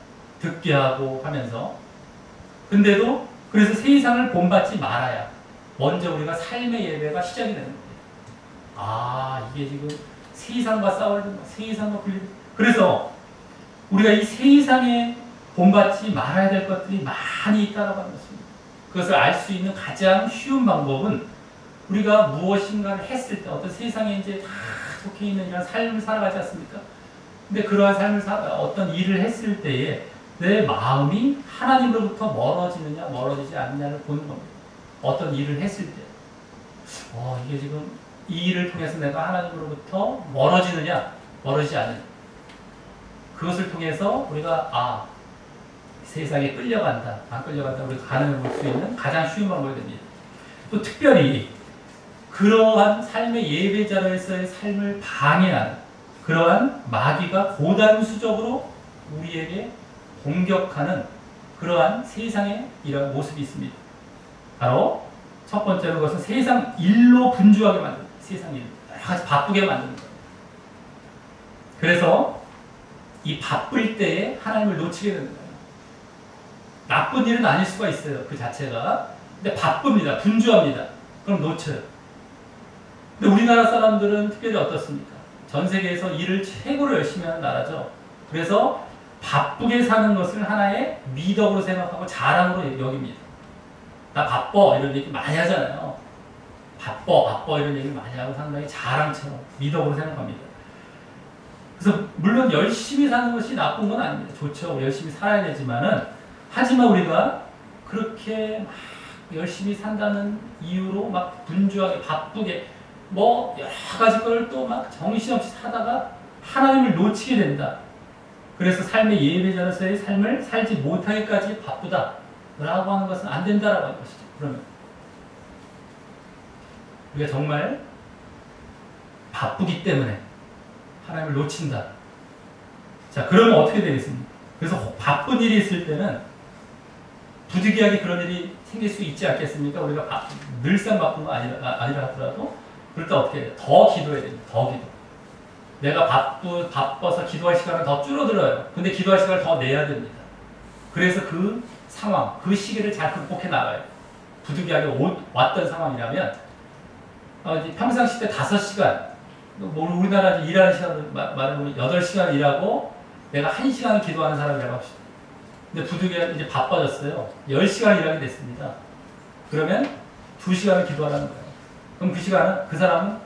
듣게 하고 하면서. 근데도 그래서 세상을 본받지 말아야 먼저 우리가 삶의 예배가 시작이 되는 거예요. 아, 이게 지금 세상과 싸우는 세상과 분리. 그래서 우리가 이 세상에 본받지 말아야 될 것들이 많이 있다라고 하는 것입니다. 그것을 알 수 있는 가장 쉬운 방법은 우리가 무엇인가를 했을 때 어떤 세상에 이제 다 속해 있는 이런 삶을 살아가지 않습니까? 근데 그러한 삶을 어떤 일을 했을 때에 내 마음이 하나님으로부터 멀어지느냐 멀어지지 않느냐를 보는 겁니다. 어떤 일을 했을 때 이게 지금 이 일을 통해서 내가 하나님으로부터 멀어지느냐 멀어지지 않느냐 그것을 통해서 우리가 세상에 끌려간다 안 끌려간다 우리가 가늠해 볼 수 있는 가장 쉬운 방법이 됩니다. 또 특별히 그러한 삶의 예배자로서의 삶을 방해하는 그러한 마귀가 고다른 수적으로 우리에게 공격하는 그러한 세상의 이런 모습이 있습니다. 바로 첫 번째로 그것은 세상 일로 분주하게 만듭니다. 세상 일, 여러 가지 바쁘게 만드는 거예요. 그래서 이 바쁠 때에 하나님을 놓치게 되는 거예요. 나쁜 일은 아닐 수가 있어요. 그 자체가. 근데 바쁩니다. 분주합니다. 그럼 놓쳐요. 근데 우리나라 사람들은 특별히 어떻습니까? 전 세계에서 일을 최고로 열심히 하는 나라죠. 그래서 바쁘게 사는 것을 하나의 미덕으로 생각하고 자랑으로 여깁니다. 나 바빠 이런 얘기 많이 하잖아요. 바빠 이런 얘기 많이 하고 상당히 자랑처럼 미덕으로 생각합니다. 그래서 물론 열심히 사는 것이 나쁜 건 아닙니다. 좋죠. 열심히 살아야 되지만은 하지만 우리가 그렇게 막 열심히 산다는 이유로 막 분주하게 바쁘게 여러 가지 걸 또 막 정신없이 사다가 하나님을 놓치게 된다. 그래서 삶의 예배자로서의 삶을 살지 못하기까지 바쁘다 라고 하는 것은 안 된다라고 하는 것이죠. 그러면 우리가 정말 바쁘기 때문에 하나님을 놓친다. 자, 그러면 어떻게 되겠습니까? 그래서 바쁜 일이 있을 때는 부득이하게 그런 일이 생길 수 있지 않겠습니까? 우리가 늘상 바쁜 거 아니라 하더라도 그럴 때 어떻게 해야 돼요? 더 기도해야 됩니다. 더 기도. 내가 바빠서 기도할 시간을 더 줄어들어요. 근데 기도할 시간을 더 내야 됩니다. 그래서 그 상황, 그 시기를 잘 극복해 나가요. 부득이하게 왔던 상황이라면 평상시 때 5시간 우리나라 일하는 시간을 말하면 8시간 일하고 내가 1시간 기도하는 사람이라고 합시다. 근데 부득이하게 이제 바빠졌어요. 10시간 일하게 됐습니다. 그러면 2시간을 기도하라는 거예요. 그럼 그 시간은, 그 사람은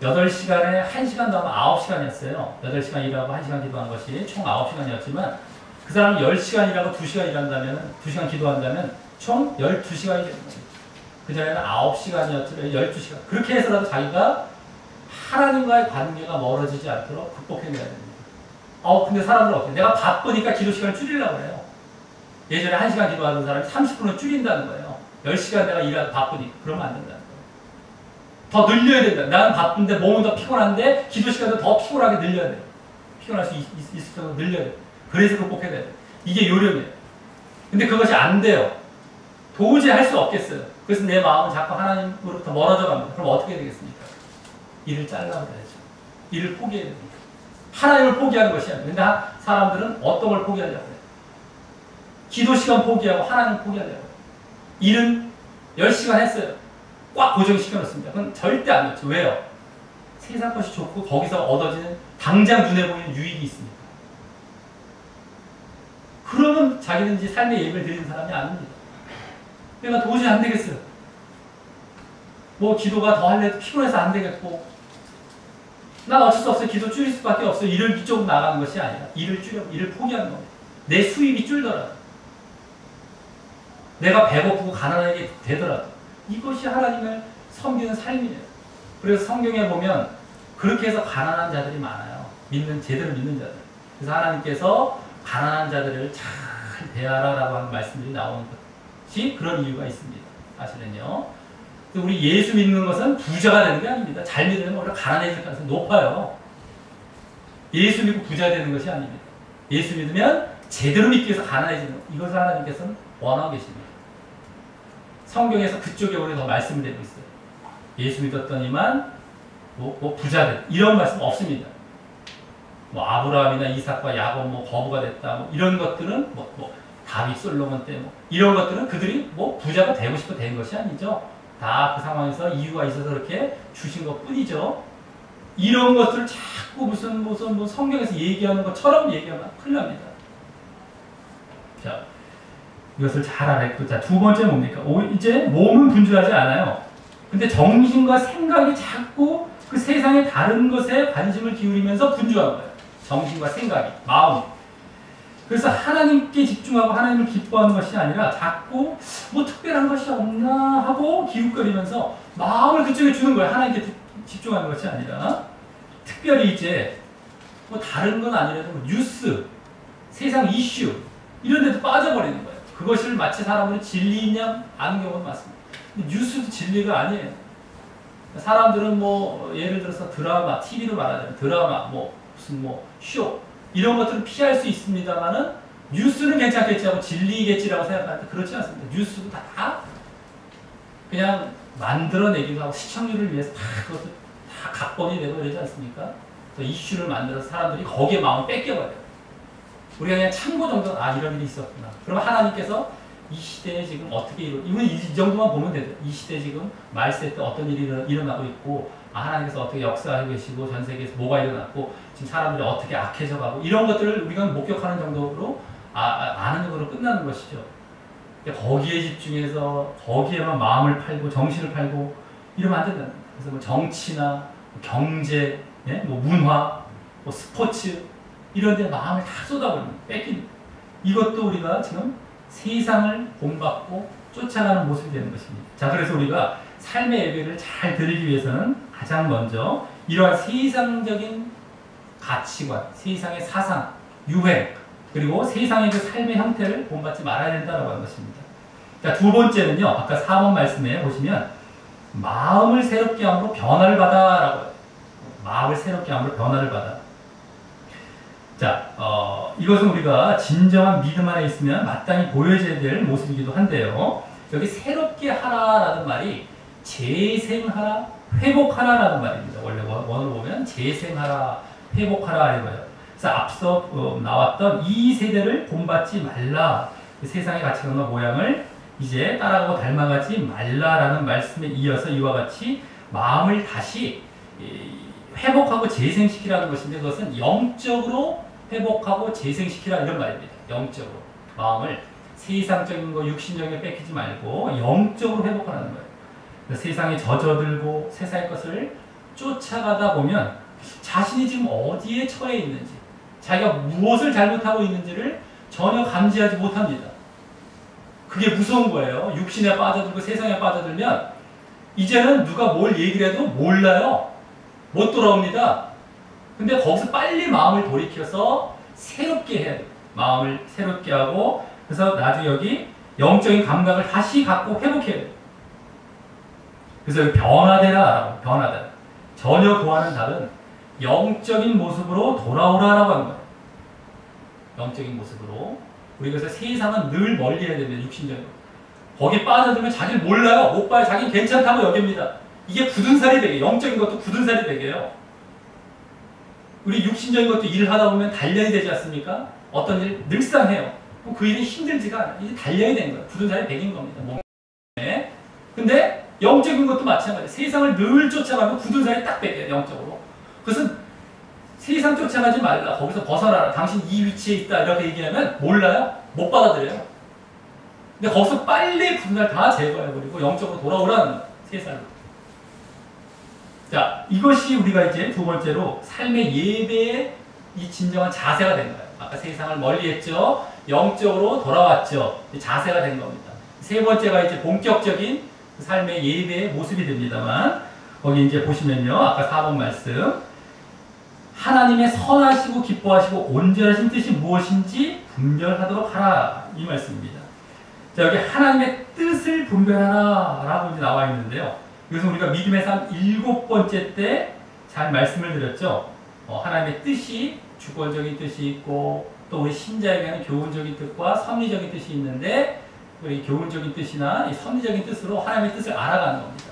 8시간에 1시간 더하면 9시간이었어요. 8시간 일하고 1시간 기도한 것이 총 9시간이었지만, 그 사람은 10시간 일하고 2시간 일한다면, 2시간 기도한다면, 총 12시간이 되는 거예요. 그전에는 9시간이었죠. 12시간. 그렇게 해서라도 자기가 하나님과의 관계가 멀어지지 않도록 극복해내야 됩니다. 근데 사람들은 어떻게? 내가 바쁘니까 기도 시간을 줄이려고 해요. 예전에 1시간 기도하던 사람이 30분을 줄인다는 거예요. 10시간 내가 일하다 바쁘니까. 그러면 안 된다는 거예요. 더 늘려야 된다. 나는 바쁜데 몸은 더 피곤한데 기도 시간도 더 피곤하게 늘려야 돼요. 피곤할 수 있을 정도로 늘려야 돼요. 그래서 극복해야 돼요. 이게 요령이에요. 근데 그것이 안 돼요. 도저히 할 수 없겠어요. 그래서 내 마음은 자꾸 하나님으로부터 멀어져 갑니다. 그럼 어떻게 되겠습니까? 일을 잘라버려야죠. 일을 포기해야 됩니다. 하나님을 포기하는 것이 아니에요. 근데 사람들은 어떤 걸 포기하려고 해요? 기도 시간 포기하고 하나님을 포기하려고 해요. 일은 10시간 했어요. 꽉 고정시켜 놓습니다. 그건 절대 안 좋죠. 왜요? 세상 것이 좋고 거기서 얻어지는 당장 눈에 보이는 유익이 있습니다. 그러면 자기는 이제 삶의 예배를 드리는 사람이 아닙니다. 내가 도저히 안 되겠어요. 뭐 기도가 더 할래도 피곤해서 안 되겠고, 난 어쩔 수 없어요. 기도 줄일 수밖에 없어요. 일을 이쪽으로 나가는 것이 아니라 일을 포기하는 겁니다. 내 수입이 줄더라도, 내가 배고프고 가난하게 되더라도 이것이 하나님을 섬기는 삶이에요. 그래서 성경에 보면 그렇게 해서 가난한 자들이 많아요. 제대로 믿는 자들. 그래서 하나님께서 가난한 자들을 잘 대하라라고 하는 말씀들이 나오는 것이 그런 이유가 있습니다. 사실은요. 우리 예수 믿는 것은 부자가 되는 게 아닙니다. 잘 믿으면 우리가 가난해질 가능성이 높아요. 예수 믿고 부자 되는 것이 아닙니다. 예수 믿으면 제대로 믿기 위해서 가난해지는 것. 이것을 하나님께서는 원하고 계십니다. 성경에서 그쪽에 오히려 더 말씀을 드리고 있어요. 예수 믿었더니만 부자 됐다. 이런 말씀 없습니다. 아브라함이나 이삭과 야곱 거부가 됐다. 이런 것들은 다윗 솔로몬 때 이런 것들은 그들이 부자가 되고 싶어 된 것이 아니죠. 다 그 상황에서 이유가 있어서 그렇게 주신 것 뿐이죠. 이런 것들을 자꾸 무슨 성경에서 얘기하는 것처럼 얘기하면 큰일 납니다. 자, 이것을 잘 알아야겠고, 자, 두 번째 뭡니까? 이제 몸은 분주하지 않아요. 근데 정신과 생각이 자꾸 그 세상의 다른 것에 관심을 기울이면서 분주한 거예요. 정신과 생각이, 마음이. 그래서 하나님께 집중하고 하나님을 기뻐하는 것이 아니라 자꾸 특별한 것이 없나 하고 기웃거리면서 마음을 그쪽에 주는 거예요. 하나님께 집중하는 것이 아니라. 특별히 이제 다른 건 아니라도 뉴스, 세상 이슈 이런 데도 빠져버리는 거예요. 그것을 마치 사람들은 진리냐 아는 경우는 많습니다. 근데 뉴스도 진리가 아니에요. 사람들은 예를 들어서 드라마, TV로 말하자면 드라마, 무슨 쇼 이런 것들은 피할 수 있습니다만은 뉴스는 괜찮겠지 하고 진리겠지라고 생각하는데 그렇지 않습니다. 뉴스도 다 그냥 만들어내기도 하고 시청률을 위해서 그것도 다 각본이 되고 이러지 않습니까? 또 이슈를 만들어서 사람들이 거기에 마음을 뺏겨버려요. 우리가 그냥 참고 정도, 이런 일이 있었구나. 그러면 하나님께서 이 시대에 지금 어떻게 이건 이 정도만 보면 되죠. 이 시대에 지금 말세 때 어떤 일이 일어나고 있고, 하나님께서 어떻게 역사하고 계시고, 전 세계에서 뭐가 일어났고, 지금 사람들이 어떻게 악해져 가고, 이런 것들을 우리가 목격하는 정도로 아는 정도로 끝나는 것이죠. 거기에 집중해서 거기에만 마음을 팔고 정신을 팔고 이러면 안 된다는 거예요. 그래서 정치나 경제, 문화, 스포츠 이런 데 마음을 다 쏟아버립니다. 뺏깁니다. 이것도 우리가 지금 세상을 본받고 쫓아가는 모습이 되는 것입니다. 자, 그래서 우리가 삶의 예배를 잘 드리기 위해서는 가장 먼저 이러한 세상적인 가치관, 세상의 사상, 유행, 그리고 세상의 그 삶의 형태를 본받지 말아야 된다고 하는 것입니다. 자, 두 번째는요, 아까 4번 말씀에 보시면 마음을 새롭게 함으로 변화를 받아라고 해요. 마음을 새롭게 함으로 변화를 받아. 자, 이것은 우리가 진정한 믿음 안에 있으면 마땅히 보여줘야 될 모습이기도 한데요. 여기 새롭게 하라라는 말이 재생하라, 회복하라라는 말입니다. 원래 원어로 보면 재생하라, 회복하라 이거예요. 그래서 앞서 나왔던 이 세대를 본받지 말라. 세상의 가치관과 모양을 이제 따라가고 닮아가지 말라라는 말씀에 이어서 이와 같이 마음을 다시 회복하고 재생시키라는 것인데, 그것은 영적으로 회복하고 재생시키라 이런 말입니다. 영적으로. 마음을 세상적인 거, 육신적인 거 뺏기지 말고 영적으로 회복하라는 거예요. 세상에 젖어들고 세상의 것을 쫓아가다 보면 자신이 지금 어디에 처해 있는지, 자기가 무엇을 잘못하고 있는지를 전혀 감지하지 못합니다. 그게 무서운 거예요. 육신에 빠져들고 세상에 빠져들면 이제는 누가 뭘 얘기를 해도 몰라요. 못 돌아옵니다. 근데 거기서 빨리 마음을 돌이켜서 새롭게 해야 돼요. 마음을 새롭게 하고, 그래서 나중에 여기 영적인 감각을 다시 갖고 회복해야 돼요. 그래서 여기 변화되라, 변화되라. 전혀 그와는 다른 영적인 모습으로 돌아오라라고 하는 거예요. 영적인 모습으로. 우리 그래서 세상은 늘 멀리 해야 됩니다. 육신적인 거. 거기 빠져들면 자기를 몰라요. 못 봐요. 자기는 괜찮다고 여깁니다. 이게 굳은 살이 되게, 영적인 것도 굳은 살이 되게요. 우리 육신적인 것도 일을 하다 보면 단련이 되지 않습니까? 어떤 일 늘상 해요. 그 일이 힘들지가 않아요. 이제 단련이 된 거예요. 굳은 살이 배긴 겁니다. 몸에. 근데 영적인 것도 마찬가지예요. 세상을 늘 쫓아가면 굳은 살이 딱 배겨요. 영적으로. 그것은 세상 쫓아가지 말라. 거기서 벗어나라. 당신 이 위치에 있다. 이렇게 얘기하면 몰라요. 못 받아들여요. 근데 거기서 빨리 굳은 살 다 제거해버리고 영적으로 돌아오라는 거예요. 세상으로. 자, 이것이 우리가 이제 두 번째로 삶의 예배의 이 진정한 자세가 된 거예요. 아까 세상을 멀리 했죠. 영적으로 돌아왔죠. 자세가 된 겁니다. 세 번째가 이제 본격적인 삶의 예배의 모습이 됩니다만, 거기 이제 보시면요. 아까 4번 말씀. 하나님의 선하시고 기뻐하시고 온전하신 뜻이 무엇인지 분별하도록 하라. 이 말씀입니다. 자, 여기 하나님의 뜻을 분별하라 라고 이제 나와 있는데요. 그래서 우리가 믿음의 삶 7번째 때 잘 말씀을 드렸죠. 하나님의 뜻이 주권적인 뜻이 있고, 또 우리 신자에게는 교훈적인 뜻과 섭리적인 뜻이 있는데, 우리 교훈적인 뜻이나 이 섭리적인 뜻으로 하나님의 뜻을 알아가는 겁니다.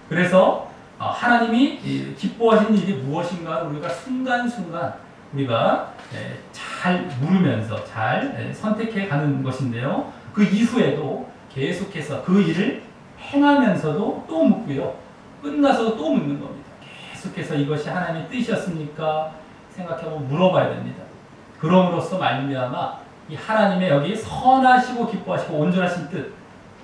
그래서 하나님이 기뻐하시는 일이 무엇인가 우리가 순간순간 우리가 잘 물으면서 잘 선택해 가는 것인데요. 그 이후에도 계속해서 그 일을 행하면서도 또 묻고요. 끝나서도 또 묻는 겁니다. 계속해서 이것이 하나님의 뜻이었습니까? 생각하고 물어봐야 됩니다. 그럼으로써 말미암아 이 하나님의 여기 선하시고 기뻐하시고 온전하신 뜻,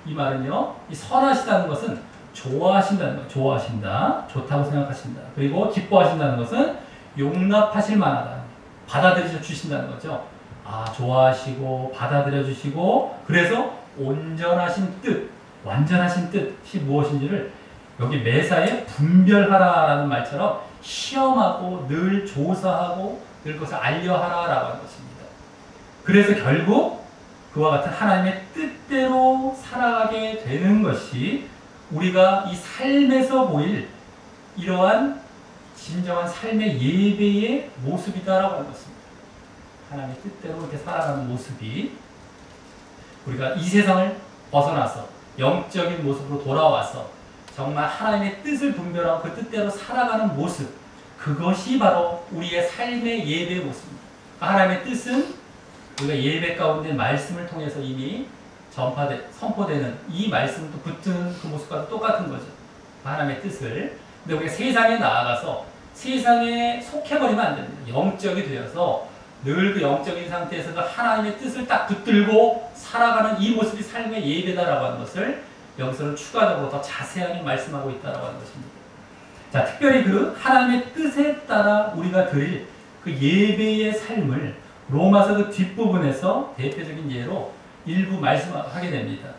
이 말은요, 이 선하시다는 것은 좋아하신다는 거예요. 좋아하신다, 좋다고 생각하신다. 그리고 기뻐하신다는 것은 용납하실 만하다, 받아들여 주신다는 거죠. 아, 좋아하시고 받아들여 주시고, 그래서 온전하신 뜻, 완전하신 뜻이 무엇인지를 여기 매사에 분별하라라는 말처럼 시험하고 늘 조사하고 늘 그것을 알려하라라고 하는 것입니다. 그래서 결국 그와 같은 하나님의 뜻대로 살아가게 되는 것이 우리가 이 삶에서 보일 이러한 진정한 삶의 예배의 모습이다라고 하는 것입니다. 하나님의 뜻대로 이렇게 살아가는 모습이 우리가 이 세상을 벗어나서 영적인 모습으로 돌아와서 정말 하나님의 뜻을 분별하고 그 뜻대로 살아가는 모습, 그것이 바로 우리의 삶의 예배의 모습입니다. 하나님의 뜻은 우리가 예배 가운데 말씀을 통해서 이미 선포되는 이 말씀도 붙은 그 모습과 똑같은 거죠. 하나님의 뜻을. 근데 우리가 세상에 나아가서 세상에 속해버리면 안 됩니다. 영적이 되어서 늘 그 영적인 상태에서 그 하나님의 뜻을 딱 붙들고 살아가는 이 모습이 삶의 예배다라고 하는 것을 여기서는 추가적으로 더 자세하게 말씀하고 있다라고 하는 것입니다. 자, 특별히 그 하나님의 뜻에 따라 우리가 드릴 그 예배의 삶을 로마서 그 뒷부분에서 대표적인 예로 일부 말씀하게 됩니다.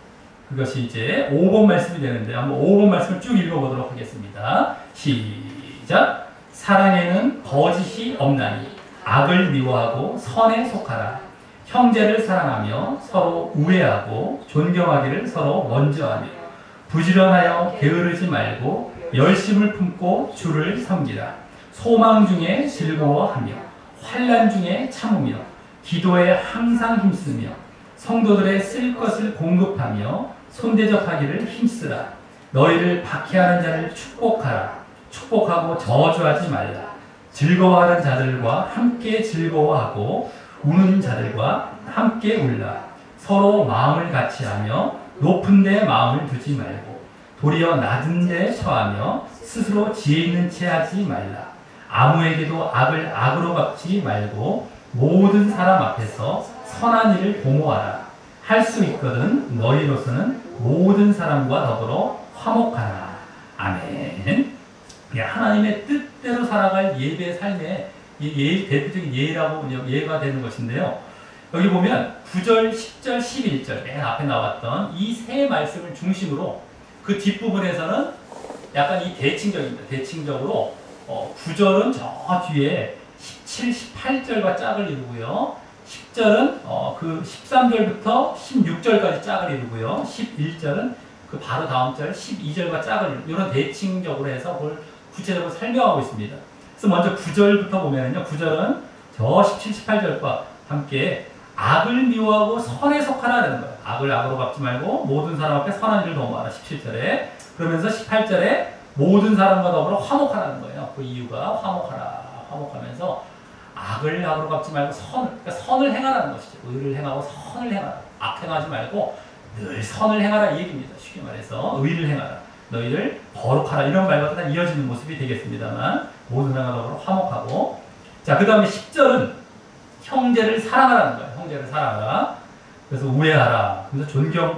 그것이 이제 5번 말씀이 되는데 한번 5번 말씀을 쭉 읽어보도록 하겠습니다. 시작! 사랑에는 거짓이 없나니 악을 미워하고 선에 속하라. 형제를 사랑하며 서로 우애하고 존경하기를 서로 먼저 하며 부지런하여 게으르지 말고 열심을 품고 주를 섬기라. 소망 중에 즐거워하며 환난 중에 참으며 기도에 항상 힘쓰며 성도들의 쓸 것을 공급하며 손대접하기를 힘쓰라. 너희를 박해하는 자를 축복하라. 축복하고 저주하지 말라. 즐거워하는 자들과 함께 즐거워하고 우는 자들과 함께 울라. 서로 마음을 같이하며 높은 데 마음을 두지 말고 도리어 낮은 데 처하며 스스로 지혜 있는 채 하지 말라. 아무에게도 악을 악으로 갚지 말고 모든 사람 앞에서 선한 일을 도모하라. 할 수 있거든 너희로서는 모든 사람과 더불어 화목하라. 아멘. 하나님의 뜻대로 살아갈 예배의 삶의 대표적인 예가 되는 것인데요. 여기 보면 9절, 10절, 11절 맨 앞에 나왔던 이 세 말씀을 중심으로 그 뒷부분에서는 약간 이 대칭적입니다. 대칭적으로 9절은 저 뒤에 17, 18절과 짝을 이루고요. 10절은 그 13절부터 16절까지 짝을 이루고요. 11절은 그 바로 다음 절 12절과 짝을 이루고 이런 대칭적으로 해서 그걸 구체적으로 설명하고 있습니다. 그래서 먼저 9절부터 보면요. 9절은 저 17, 18절과 함께 악을 미워하고 선에 속하라는 거예요. 악을 악으로 갚지 말고 모든 사람 앞에 선한 일을 도모하라. 17절에. 그러면서 18절에 모든 사람과 더불어 화목하라는 거예요. 그 이유가 화목하면서 악을 악으로 갚지 말고 그러니까 선을 행하라는 것이죠. 의를 행하고 선을 행하라. 악 행하지 말고 늘 선을 행하라 이 얘기입니다. 쉽게 말해서 의를 행하라. 너희를 거룩하라. 이런 말과 다 이어지는 모습이 되겠습니다만 모든 사람과 더불어 화목하고 자, 그 다음에 10절은 형제를 사랑하라는 거예요. 형제를 사랑하라. 그래서 우애하라.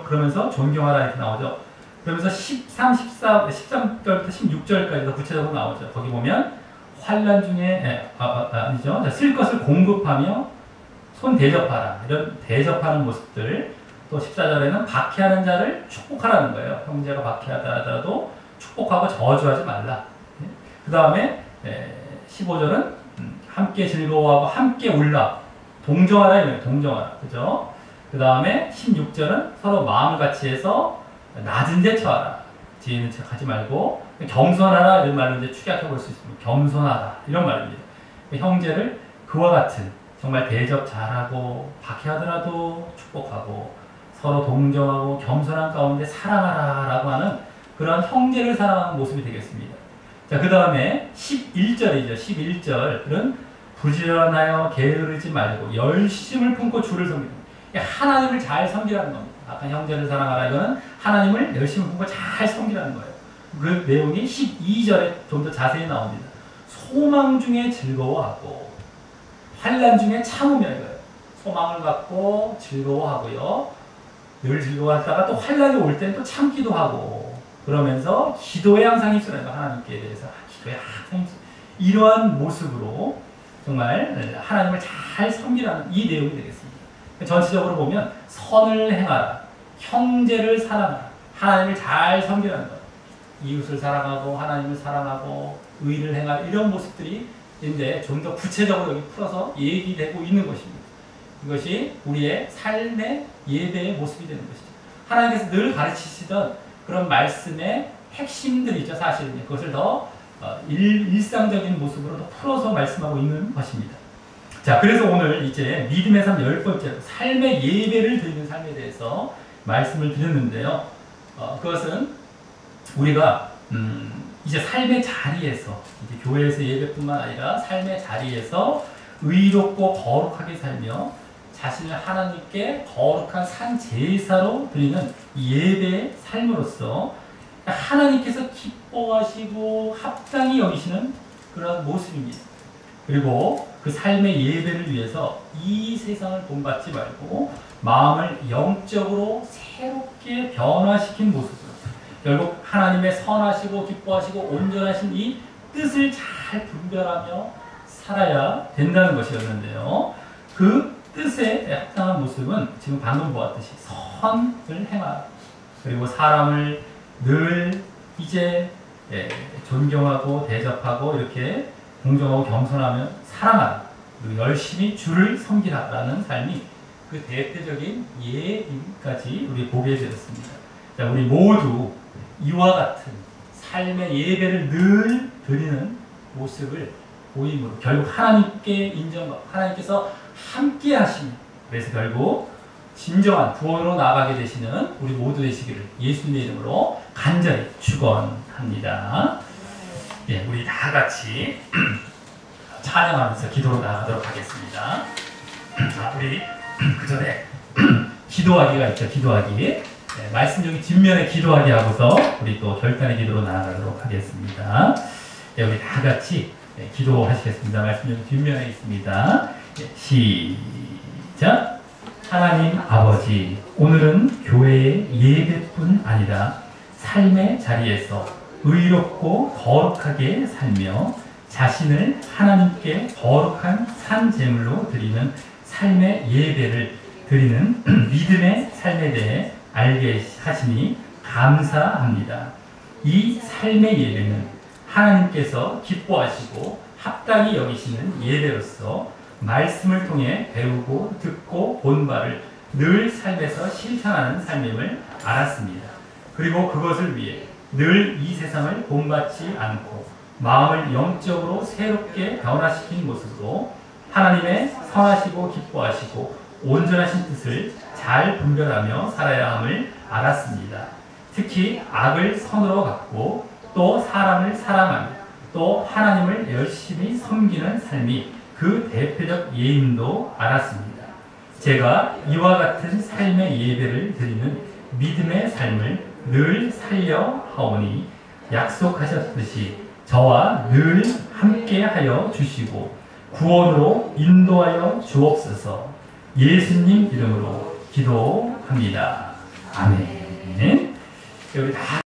그러면서 존경하라 이렇게 나오죠. 그러면서 13절부터 16절까지도 구체적으로 나오죠. 거기 보면 환난 중에 아니죠. 쓸 것을 공급하며 손 대접하라. 이런 대접하는 모습들. 또 14절에는 박해하는 자를 축복하라는 거예요. 형제가 박해하더라도 축복하고 저주하지 말라. 그 다음에 15절은 함께 즐거워하고 함께 울라. 동정하라 이거예요. 동정하라. 그죠? 그 다음에 16절은 서로 마음 같이 해서 낮은 데 처하라. 뒤에 있는 척 하지 말고 겸손하라 이런 말로 이제 축약해 볼 수 있습니다. 겸손하라 이런 말입니다. 형제를 그와 같은 정말 대접 잘하고 박해하더라도 축복하고 서로 동정하고 겸손한 가운데 사랑하라 라고 하는 그런 형제를 사랑하는 모습이 되겠습니다. 자, 그 다음에 11절이죠. 11절은 부지런하여 게으르지 말고 열심을 품고 주를 섬기는 하나님을 잘 섬기라는 겁니다. 아까 형제를 사랑하라 이거는 하나님을 열심히 품고 잘 섬기라는 거예요. 그 내용이 12절에 좀 더 자세히 나옵니다. 소망 중에 즐거워하고 환난 중에 참으며 이거예요. 소망을 갖고 즐거워하고요. 늘 즐거워하다가 또 환난이 올 때는 또 참기도 하고 그러면서 기도에 항상 힘쓰는 거 하나님께 대해서 기도에 항상 힘쓰는 이러한 모습으로 정말 하나님을 잘 섬기라는 이 내용이 되겠습니다. 전체적으로 보면 선을 행하라, 형제를 사랑하라, 하나님을 잘 섬기라는 것, 이웃을 사랑하고 하나님을 사랑하고 의를 행하라 이런 모습들이 있는데 좀 더 구체적으로 여기 풀어서 얘기되고 있는 것입니다. 이것이 우리의 삶의 예배의 모습이 되는 것이죠. 하나님께서 늘 가르치시던 그런 말씀의 핵심들이죠. 사실은 그것을 더 일상적인 모습으로 더 풀어서 말씀하고 있는 것입니다. 자, 그래서 오늘 이제 믿음의 삶 10번째로 삶의 예배를 드리는 삶에 대해서 말씀을 드렸는데요. 그것은 우리가 이제 삶의 자리에서 이제 교회에서 예배뿐만 아니라 삶의 자리에서 의롭고 거룩하게 살며 자신을 하나님께 거룩한 산 제사로 드리는 예배의 삶으로서 하나님께서 기뻐하시고 합당히 여기시는 그런 모습입니다. 그리고 그 삶의 예배를 위해서 이 세상을 본받지 말고 마음을 영적으로 새롭게 변화시킨 모습으로 결국 하나님의 선하시고 기뻐하시고 온전하신 이 뜻을 잘 분별하며 살아야 된다는 것이었는데요. 그 뜻에 합당한 모습은 지금 방금 보았듯이 선을 행하라. 그리고 사람을 늘 이제 존경하고 대접하고 이렇게 공정하고 겸손하며 사랑하라. 그리고 열심히 주를 섬기라라는 삶이 그 대표적인 예임까지 우리 보게 되었습니다. 자, 우리 모두 이와 같은 삶의 예배를 늘 드리는 모습을 보임으로 결국 하나님께 인정받고 하나님께서 함께 하시는 그래서 결국 진정한 구원으로 나가게 되시는 우리 모두 되시기를 예수님의 이름으로 간절히 축원합니다. 예, 우리 다 같이 찬양하면서 기도로 나가도록 하겠습니다. 우리 그 전에 기도하기가 있죠. 기도하기. 네, 말씀 여기 뒷면에 기도하기 하고서 우리 또 결단의 기도로 나아가도록 하겠습니다. 네, 우리 다 같이 기도하시겠습니다. 말씀 여기 뒷면에 있습니다. 네, 시작. 하나님 아버지, 오늘은 교회의 예배뿐 아니라 삶의 자리에서 의롭고 거룩하게 살며 자신을 하나님께 거룩한 산 제물로 드리는 삶의 예배를 드리는 믿음의 삶에 대해 알게 하시니 감사합니다. 이 삶의 예배는 하나님께서 기뻐하시고 합당히 여기시는 예배로서 말씀을 통해 배우고 듣고 본 바를 늘 삶에서 실천하는 삶임을 알았습니다. 그리고 그것을 위해 늘 이 세상을 본받지 않고 마음을 영적으로 새롭게 변화시킨 모습으로 하나님의 선하시고 기뻐하시고 온전하신 뜻을 잘 분별하며 살아야 함을 알았습니다. 특히 악을 선으로 갖고 또 사람을 사랑하며 또 하나님을 열심히 섬기는 삶이 그 대표적 예임도 알았습니다. 제가 이와 같은 삶의 예배를 드리는 믿음의 삶을 늘 살려 하오니 약속하셨듯이 저와 늘 함께하여 주시고 구원으로 인도하여 주옵소서. 예수님 이름으로 기도합니다. 아멘. 여기 다